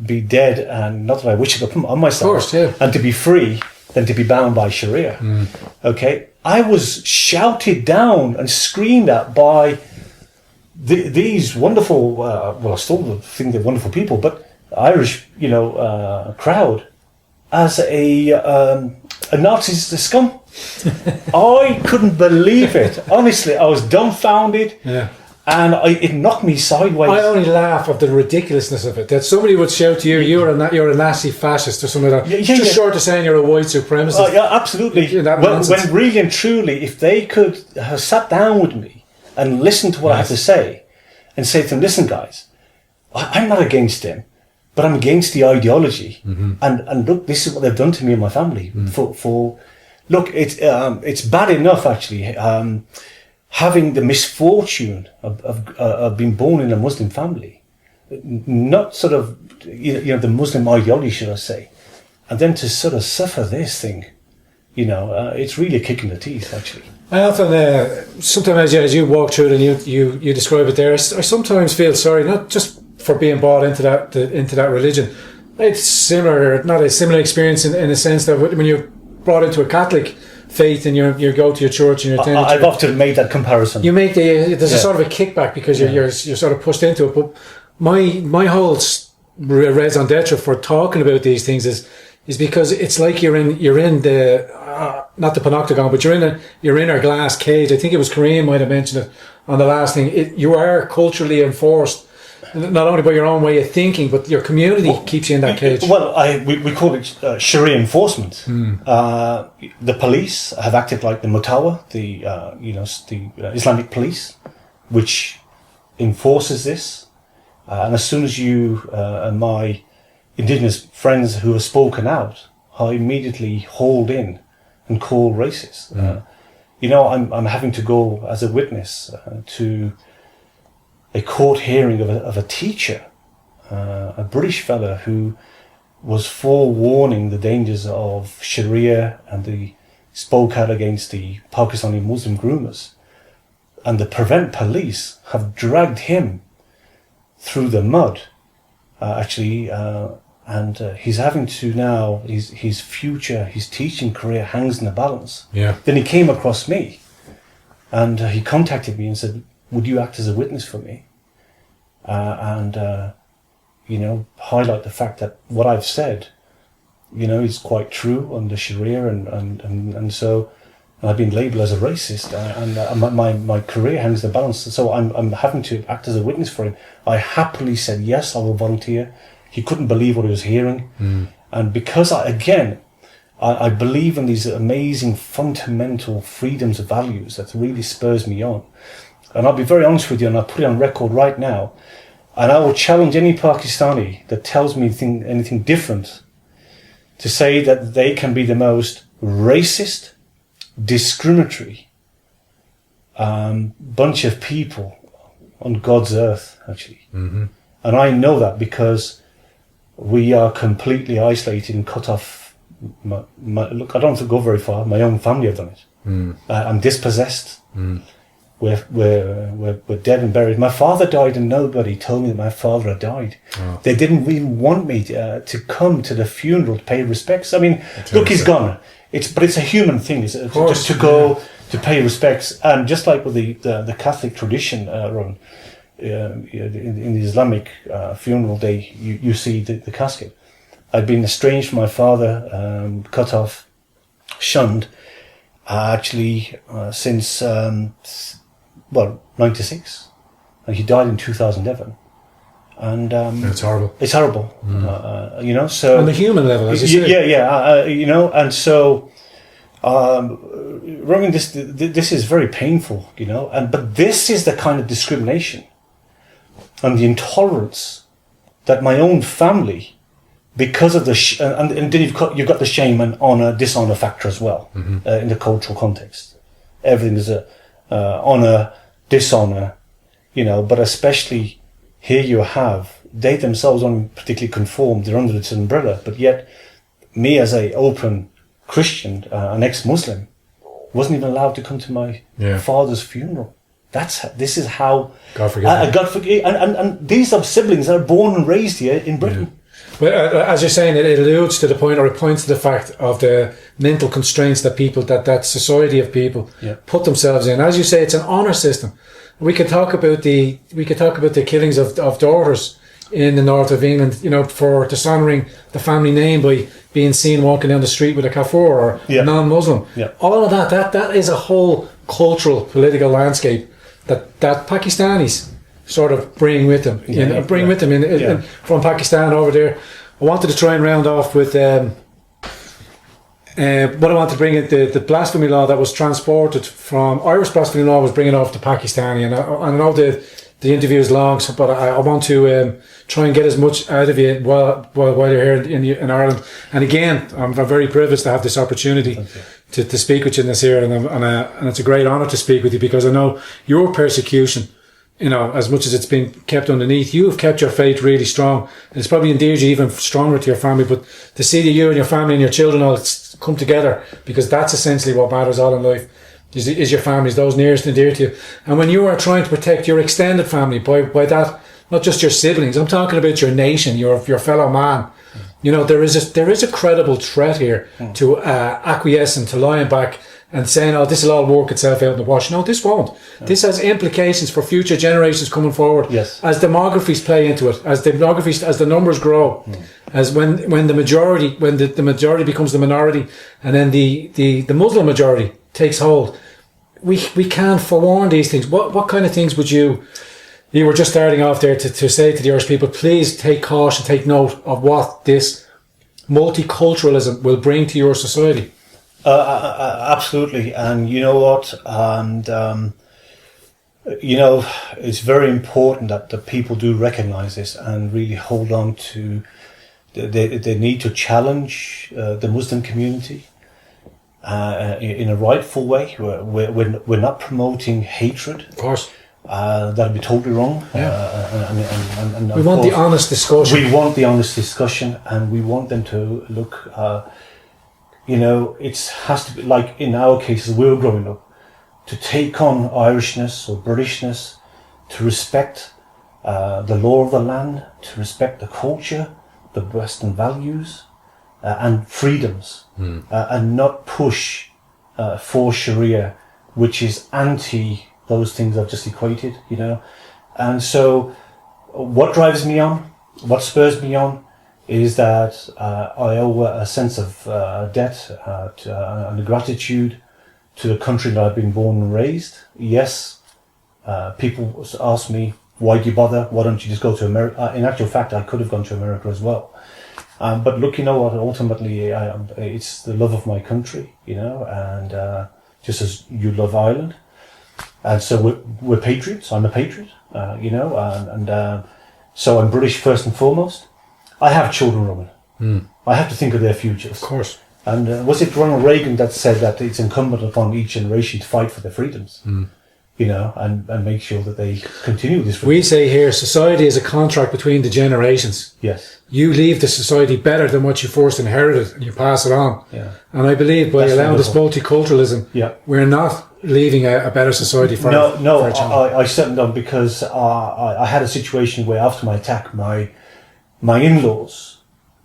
be dead, and not that I wish it upon myself, of course, yeah, and to be free than to be bound by Sharia. Mm. Okay, I was shouted down and screamed at by these wonderful, well, I still think they're wonderful people, but Irish, crowd, as a Nazis, the scum. I couldn't believe it. Honestly, I was dumbfounded. Yeah. And it knocked me sideways. I only laugh at the ridiculousness of it. That somebody would shout to you, "You're a Nazi fascist" or something like that. Just short of saying you're a white supremacist. Yeah, absolutely. When really and truly, if they could have sat down with me and listened to what I had to say, and say to them, "Listen, guys, I'm not against them, but I'm against the ideology." Mm-hmm. And look, this is what they've done to me and my family. Mm-hmm. Look, it's bad enough actually. Having the misfortune of being born in a Muslim family, not sort of, the Muslim ideology, should I say, and then to sort of suffer this thing, it's really a kick in the teeth, actually. I often, sometimes as you walk through it and you describe it there, I sometimes feel sorry, not just for being bought into that religion. It's similar, not a similar experience in the sense that when you're brought into a Catholic faith and you go to your church and you're I've often made that comparison. You make there's a sort of a kickback because you're sort of pushed into it. But my whole raison d'etre for talking about these things is because it's like you're in the not the panopticon, but you're in a glass cage. I think it was Kareem might have mentioned it on the last thing. You are culturally enforced, not only by your own way of thinking, but your community keeps you in that cage. Well, we call it Sharia enforcement. The police have acted like the Mutawa, the Islamic police, which enforces this. And as soon as you and my indigenous friends who have spoken out are immediately hauled in and called racist. I'm having to go as a witness to a court hearing of a teacher, a British fella who was forewarning the dangers of Sharia, and he spoke out against the Pakistani Muslim groomers. And the Prevent police have dragged him through the mud, and he's having to now, his future, his teaching career hangs in the balance. Yeah. Then he came across me, and he contacted me and said, "Would you act as a witness for me? Highlight the fact that what I've said, is quite true under Sharia, and so I've been labelled as a racist, and my career hangs in the balance. So I'm having to act as a witness for him." I happily said yes, I will volunteer. He couldn't believe what he was hearing, and because I believe in these amazing fundamental freedoms of values that really spurs me on. And I'll be very honest with you, and I'll put it on record right now, and I will challenge any Pakistani that tells me anything different to say that they can be the most racist, discriminatory bunch of people on God's earth, actually. Mm-hmm. And I know that because we are completely isolated and cut off. Look, I don't have to go very far. My own family have done it. I'm dispossessed. were dead and buried. My father died, and nobody told me that my father had died. Oh. They didn't even want me to come to the funeral to pay respects. I mean, look, he's gone. But it's a human thing, just to go to pay respects. And just like with the Catholic tradition, Ron, in the Islamic funeral day, you see the casket. I'd been estranged from my father, cut off, shunned, since 96, and he died in 2011. And it's horrible. It's horrible, So on the human level, as you say. And so, Roman, this is very painful, but this is the kind of discrimination and the intolerance that my own family, because of and then you've got the shame and dishonor factor as well, in the cultural context. Everything is honor, dishonor, but especially here you have, they themselves don't particularly conform, they're under its umbrella, but yet me as a open Christian, an ex-Muslim, wasn't even allowed to come to my father's funeral. This is how God forgive God forgive, and these are siblings that are born and raised here in Britain. Yeah. Well, as you're saying, it alludes to the point, or it points to the fact of the mental constraints that people, that society of people put themselves in. As you say, it's an honour system. We could talk about the killings of daughters in the north of England, for dishonouring the family name by being seen walking down the street with a kafir or non-Muslim. Yeah. All of that is a whole cultural, political landscape that Pakistanis sort of bring with them. With them from Pakistan over there. I wanted to try and round off with what I want to bring in, the blasphemy law that was transported from Irish blasphemy law was bringing off to Pakistani, and I know the interview is long, but I want to try and get as much out of you while you're here in Ireland. And again, I'm very privileged to have this opportunity to speak with you in this here, and it's a great honour to speak with you, because I know your persecution, as much as it's been kept underneath, you have kept your faith really strong. And it's probably endeared you even stronger to your family, but to see that you and your family and your children all come together, because that's essentially what matters all in life, is your families, those nearest and dear to you. And when you are trying to protect your extended family, by that, not just your siblings, I'm talking about your nation, your fellow man. There is a credible threat here to acquiescing, to lying back and saying, "Oh, this will all work itself out in the wash." No, this won't. No. This has implications for future generations coming forward. Yes. As demographies play into it, as the numbers grow, as when the majority becomes the minority, and then the Muslim majority takes hold, we can't forewarn these things. What kind of things would you were just starting off there to say to the Irish people? Please take caution, take note of what this multiculturalism will bring to your society. Absolutely, and you know what, and it's very important that the people do recognise this and really hold on to. They need to challenge the Muslim community in a rightful way. We're not promoting hatred. Of course. That'd be totally wrong. Yeah. And we want the honest discussion. We want the honest discussion, and we want them to look. It has to be, like in our cases, we were growing up, to take on Irishness or Britishness, to respect the law of the land, to respect the culture, the Western values, and freedoms, and not push for Sharia, which is anti those things I've just equated, And so what drives me on, what spurs me on, is that I owe a sense of debt and gratitude to the country that I've been born and raised. Yes, people ask me, why do you bother? Why don't you just go to America? In actual fact, I could have gone to America as well. But look, what? Ultimately, it's the love of my country, and just as you love Ireland. And so we're patriots. I'm a patriot, so I'm British first and foremost. I have children, Roman. I have to think of their futures. Of course. And was it Ronald Reagan that said that it's incumbent upon each generation to fight for their freedoms? And make sure that they continue this freedom. We say here, society is a contract between the generations. Yes. You leave the society better than what you first inherited, and you pass it on. Yeah. And I believe by allowing this multiculturalism, we're not leaving a better society for No, for a child? I certainly don't, because I had a situation where after my attack, my in-laws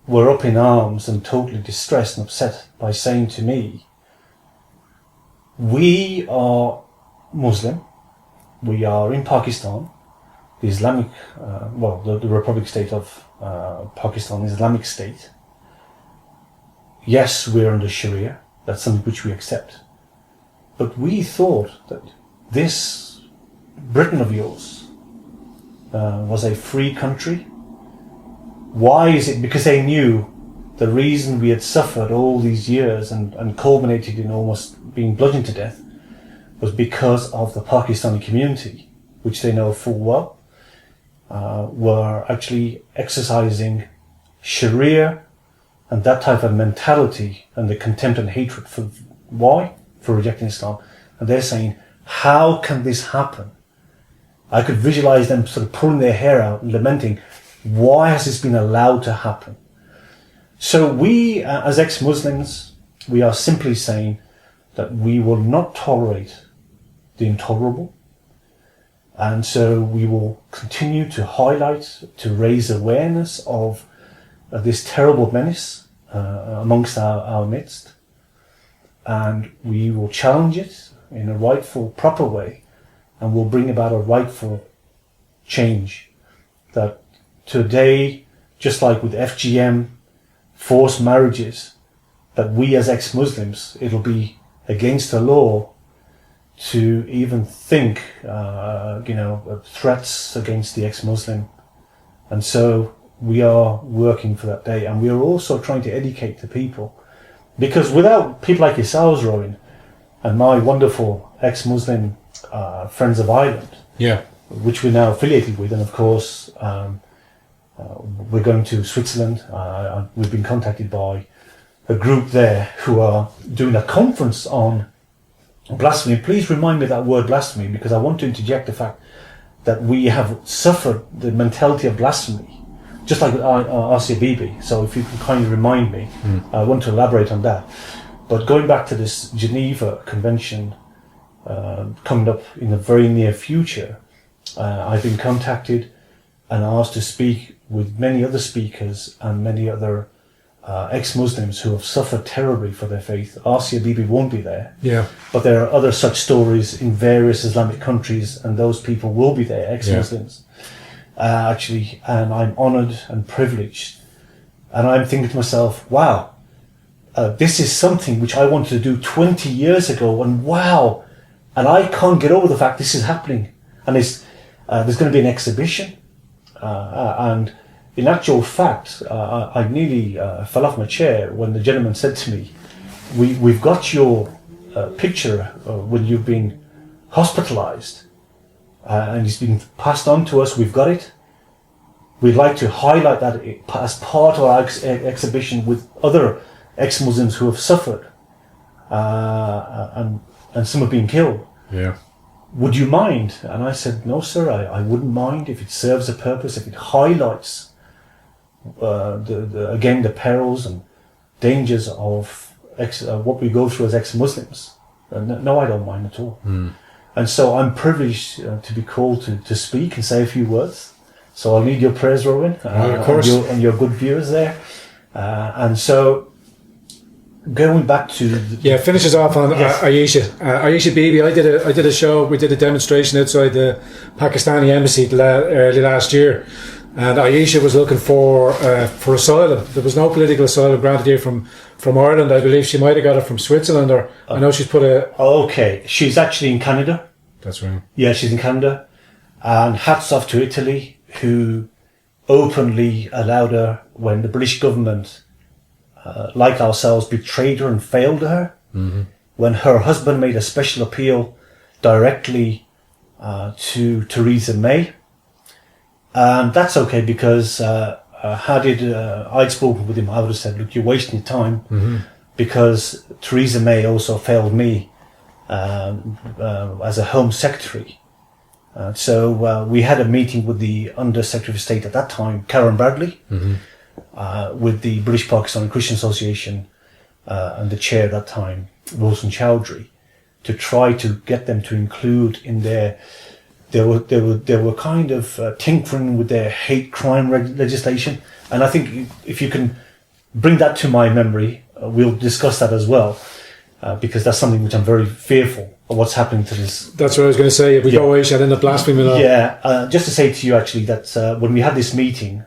were up in arms and totally distressed and upset by saying to me, we are Muslim, we are in Pakistan, the Islamic, the Republic State of Pakistan, Islamic State. Yes, we're under Sharia, that's something which we accept. But we thought that this Britain of yours was a free country. Why is it? Because they knew the reason we had suffered all these years and culminated in almost being bludgeoned to death was because of the Pakistani community, which they know full well, were actually exercising Sharia and that type of mentality and the contempt and hatred for why? For rejecting Islam. And they're saying, how can this happen? I could visualize them sort of pulling their hair out and lamenting, why has this been allowed to happen? So we, as ex-Muslims, we are simply saying that we will not tolerate the intolerable. And so we will continue to highlight, to raise awareness of this terrible menace amongst our midst. And we will challenge it in a rightful, proper way, and will bring about a rightful change. That today, just like with FGM, forced marriages, that we as ex-Muslims, it'll be against the law to even think, threats against the ex-Muslim. And so we are working for that day, and we are also trying to educate the people. Because without people like yourselves, Rowan, and my wonderful ex-Muslim Friends of Ireland, which we're now affiliated with, and of course we're going to Switzerland. We've been contacted by a group there who are doing a conference on blasphemy. Please remind me of that word blasphemy, because I want to interject the fact that we have suffered the mentality of blasphemy, just like with Asia Bibi. So if you can kindly remind me, I want to elaborate on that. But going back to this Geneva Convention coming up in the very near future, I've been contacted and asked to speak with many other speakers and many other ex-Muslims who have suffered terribly for their faith. Asia Bibi won't be there, but there are other such stories in various Islamic countries, and those people will be there, ex-Muslims. Actually, and I'm honoured and privileged, and I'm thinking to myself, wow, this is something which I wanted to do 20 years ago, and wow, and I can't get over the fact this is happening, and there's going to be an exhibition, and in actual fact, I nearly fell off my chair when the gentleman said to me, we've got your picture when you've been hospitalised, and it's been passed on to us. We've got it. We'd like to highlight that as part of our exhibition with other ex-Muslims who have suffered, and some have been killed. Would you mind? And I said, no, sir, I wouldn't mind if it serves a purpose, if it highlights the perils and dangers of what we go through as ex-Muslims. No, I don't mind at all. And so I'm privileged to be called to speak and say a few words. So I'll need your prayers, Rowan, of course. and your good viewers there. And so going back to finishes off on Aisha Bibi. I did a show. We did a demonstration outside the Pakistani embassy early last year, and Aisha was looking for asylum. There was no political asylum granted here from Ireland. I believe she might have got it from Switzerland, or I know she's put a. Okay, she's actually in Canada. That's right. Yeah, she's in Canada, and hats off to Italy, who openly allowed her when the British government, like ourselves, betrayed her and failed her. When her husband made a special appeal directly to Theresa May. And that's okay, because I'd spoken with him, I would have said, look, you're wasting your time, because Theresa May also failed me as a Home Secretary. So we had a meeting with the Under Secretary of State at that time, Karen Bradley, with the British Pakistani Christian Association and the chair at that time, Wilson Chowdhury, to try to get them to include in their. They were kind of tinkering with their hate crime legislation, and I think if you can bring that to my memory, we'll discuss that as well, because that's something which I'm very fearful of what's happening to this. That's what I was going to say. If we go away, she'll end up blaspheming. Yeah, just to say to you actually that when we had this meeting,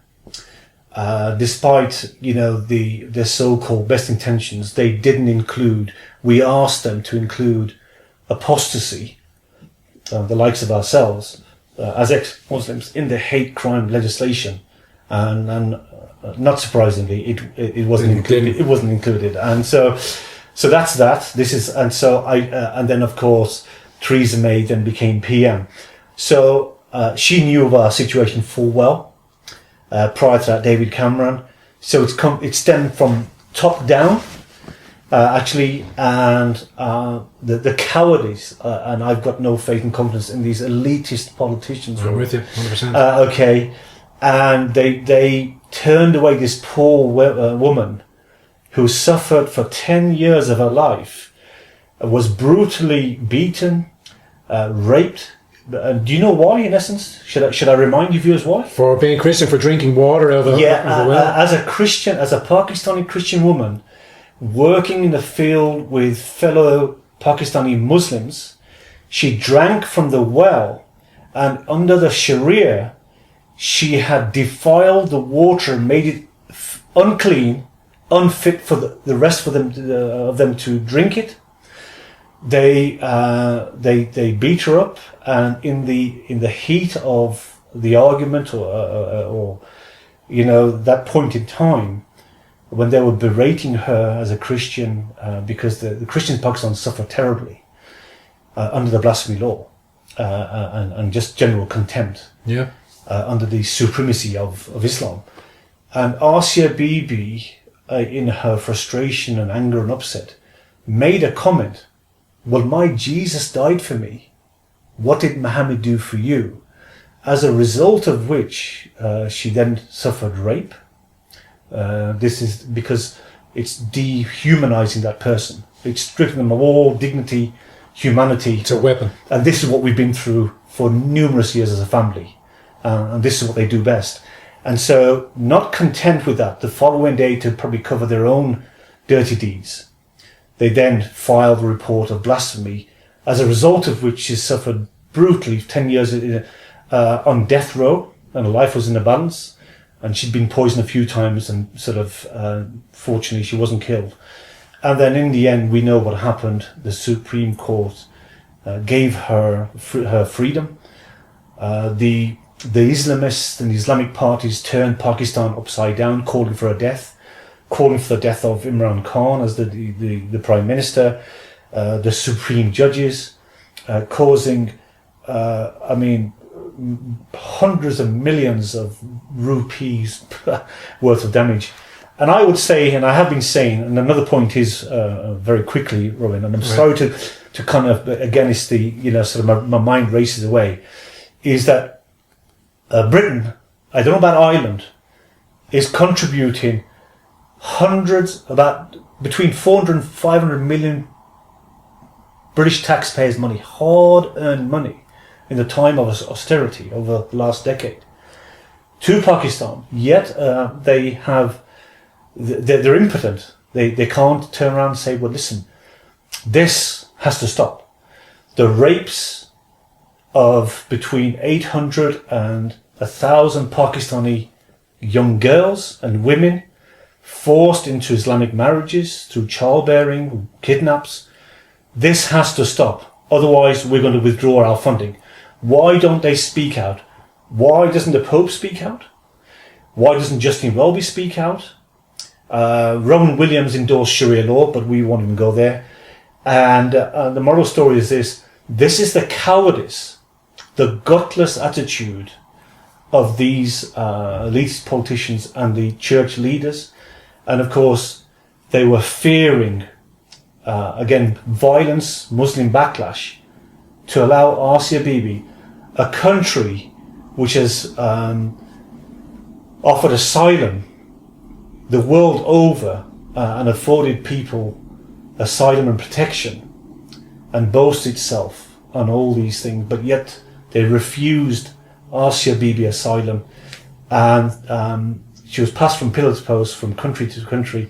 despite their so-called best intentions, they didn't include. We asked them to include apostasy. The likes of ourselves as ex-Muslims in the hate crime legislation, and not surprisingly, it wasn't included. It wasn't included, and so that's that. This is, and so and then of course Theresa May then became PM. So she knew of our situation full well. Prior to that, David Cameron. So it stemmed from top down. Actually, and the cowardice, and I've got no faith and confidence in these elitist politicians. I'm with you, 100%. Okay, and they turned away this poor woman who suffered for 10 years of her life, was brutally beaten, raped. Do you know why? In essence, should I remind you viewers why? For being Christian, for drinking water out of the well. As a Christian, as a Pakistani Christian woman, working in the field with fellow Pakistani Muslims, she drank from the well, and under the Sharia, she had defiled the water and made it unclean, unfit for the rest of them to drink it. They beat her up, and in the heat of the argument or that point in time, when they were berating her as a Christian, because the Christians in Pakistan suffer terribly under the blasphemy law and just general contempt under the supremacy of Islam. And Asia Bibi, in her frustration and anger and upset, made a comment, well, my Jesus died for me. What did Muhammad do for you? As a result of which she then suffered rape. This is because it's dehumanizing that person. It's stripping them of all dignity, humanity. It's a weapon. And this is what we've been through for numerous years as a family. And this is what they do best. And so, not content with that, the following day, to probably cover their own dirty deeds, they then filed a report of blasphemy, as a result of which she suffered brutally 10 years on death row, and her life was in the balance. And she'd been poisoned a few times, and fortunately she wasn't killed. And then in the end, we know what happened. The Supreme Court gave her her freedom. The Islamists and the Islamic parties turned Pakistan upside down, calling for her death, calling for the death of Imran Khan as the Prime Minister, the Supreme Judges, causing, hundreds of millions of rupees worth of damage. And I would say, and I have been saying, and another point is, very quickly, Robin, and I'm sorry to kind of, again, it's the, my mind races away, is that Britain, I don't know about Ireland, is contributing about between 400 and 500 million British taxpayers' money, hard-earned money, in the time of austerity over the last decade, to Pakistan. Yet they're impotent. They can't turn around and say, well, listen, this has to stop. The rapes of between 800 and 1,000 Pakistani young girls and women forced into Islamic marriages through childbearing, kidnaps. This has to stop. Otherwise, we're going to withdraw our funding. Why don't they speak out? Why doesn't the Pope speak out? Why doesn't Justin Welby speak out? Rowan Williams endorsed Sharia law, but we won't even go there. And the moral story is this. This is the cowardice, the gutless attitude of these elite politicians and the church leaders. And of course, they were fearing, again, violence, Muslim backlash, to allow Asia Bibi, a country which has offered asylum the world over and afforded people asylum and protection, and boasts itself on all these things, but yet they refused Asia Bibi asylum, and she was passed from pillar to post, from country to country.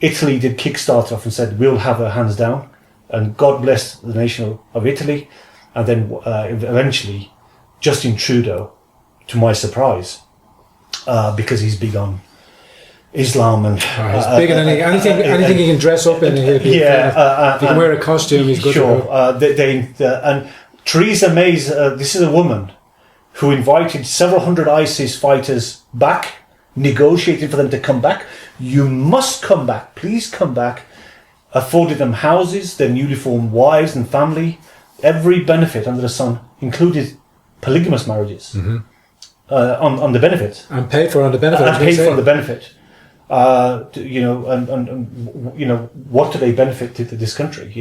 Italy did kickstart off and said, we'll have her hands down, and God bless the nation of Italy. And then eventually Justin Trudeau, to my surprise, because he's big on Islam and he's big on anything he can dress up in. If he can wear a costume, he's good. Sure. And Theresa May's. This is a woman who invited several hundred ISIS fighters back, negotiated for them to come back. You must come back. Please come back. Afforded them houses, their newly formed wives and family, every benefit under the sun, included polygamous marriages on the benefit. And paid for on the benefit. And paid for the benefit. What do they benefit to this country?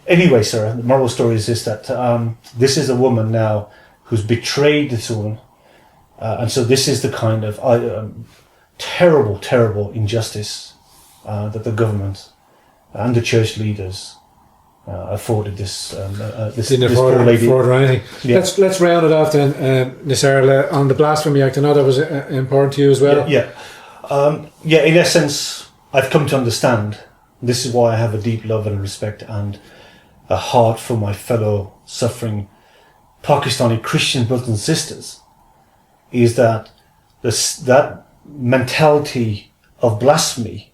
Anyway, sir, the moral story is this: that this is a woman now who's betrayed this woman, and so this is the kind of terrible injustice that the government and the church leaders afforded this poor lady. Or anything. Yeah. Let's round it off then, Nissar, on the Blasphemy Act. I know that was important to you as well. In essence, I've come to understand. This is why I have a deep love and respect and a heart for my fellow suffering Pakistani Christian brothers and sisters, is that that mentality of blasphemy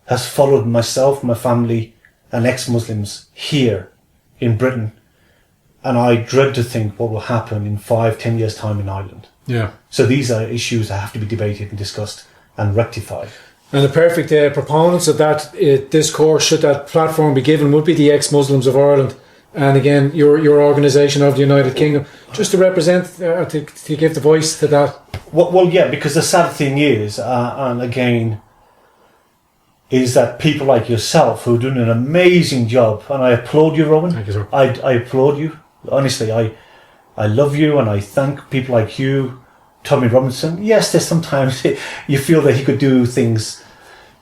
has followed myself, my family, and ex-Muslims here in Britain, and I dread to think what will happen in 5-10 years' time in Ireland. Yeah. So these are issues that have to be debated and discussed and rectified. And the perfect proponents of that discourse, should that platform be given, would be the ex-Muslims of Ireland, and again your organisation of the United Kingdom, just to represent, to give the voice to that. Well, yeah, because the sad thing is, and again, is that people like yourself who are doing an amazing job, and I applaud you, Rowan. Thank you, sir. I applaud you. Honestly, I love you, and I thank people like you, Tommy Robinson. Yes, there's sometimes you feel that he could do things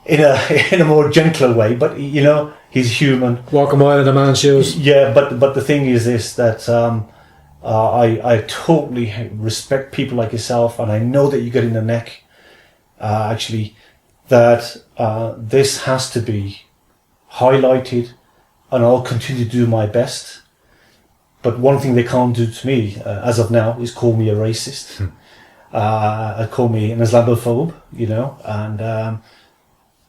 in a more gentler way, but he's human. Walk a mile in a man's shoes. Yeah, but the thing is this, that I totally respect people like yourself, and I know that you get in the neck, actually, that this has to be highlighted, and I'll continue to do my best. But one thing they can't do to me, as of now, is call me a racist, call me an Islamophobe, and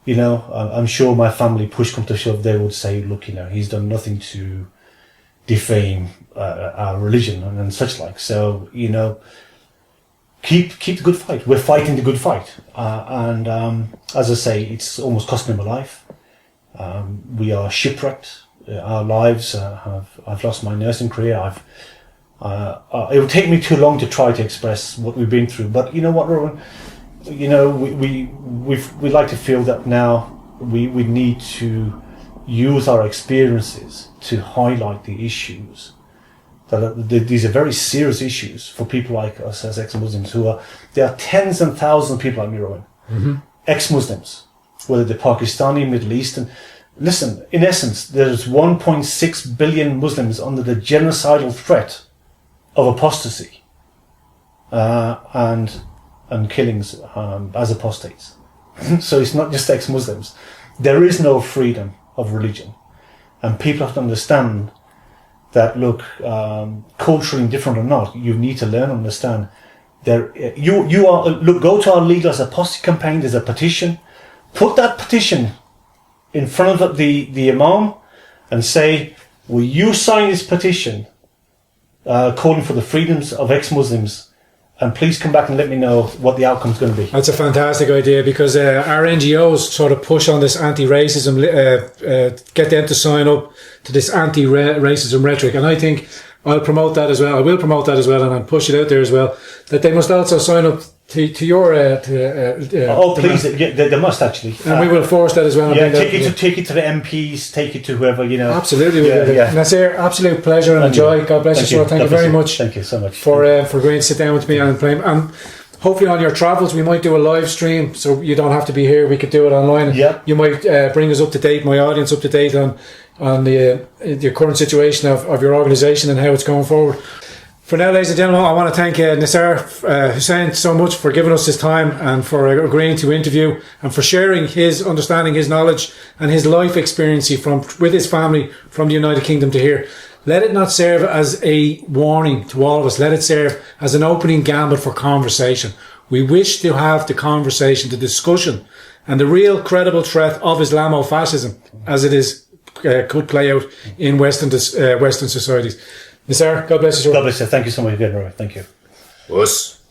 I'm sure my family, push come to shove, they would say, look, he's done nothing to defame our religion and such like. So, keep the good fight. We're fighting the good fight, and as I say, it's almost cost me my life. We are shipwrecked. Our lives I've lost my nursing career. It would take me too long to try to express what we've been through. But you know what, Rowan? We like to feel that now we need to use our experiences to highlight the issues. These are very serious issues for people like us as ex-Muslims there are tens and thousands of people like me, Rowan, ex-Muslims, whether they're Pakistani, Middle Eastern. Listen, in essence, there's 1.6 billion Muslims under the genocidal threat of apostasy and killings as apostates. So it's not just ex-Muslims. There is no freedom of religion, and people have to understand that, look, culturally indifferent or not, you need to learn and understand. Go to our Legalize Apostasy campaign. There's a petition. Put that petition in front of the Imam and say, will you sign this petition calling for the freedoms of ex-Muslims? And please come back and let me know what the outcome's going to be. That's a fantastic idea, because our NGOs sort of push on this anti-racism, get them to sign up to this anti-racism rhetoric. And I think I'll promote that as well. I will promote that as well, and I'll push it out there as well, that they must also sign up to your... please, they must actually. And we will force that as well. Yeah, take it to the MPs, take it to whoever, Absolutely. Nissar, absolute pleasure and joy. God bless you, sir. Thank you very much. Thank you so much. For agreeing to sit down with me and play. And hopefully on your travels, we might do a live stream, so you don't have to be here. We could do it online. Yeah. You might bring us up to date, my audience up to date on on the current situation of your organisation and how it's going forward. For now, ladies and gentlemen, I want to thank Nissar Hussain so much for giving us his time and for agreeing to interview and for sharing his understanding, his knowledge and his life experience with his family from the United Kingdom to here. Let it not serve as a warning to all of us. Let it serve as an opening gambit for conversation. We wish to have the conversation, the discussion and the real credible threat of Islamofascism as it is could play out in Western societies. Nissar, God bless you, sir. God bless you. Thank you so much again, Roy. Thank you. Us.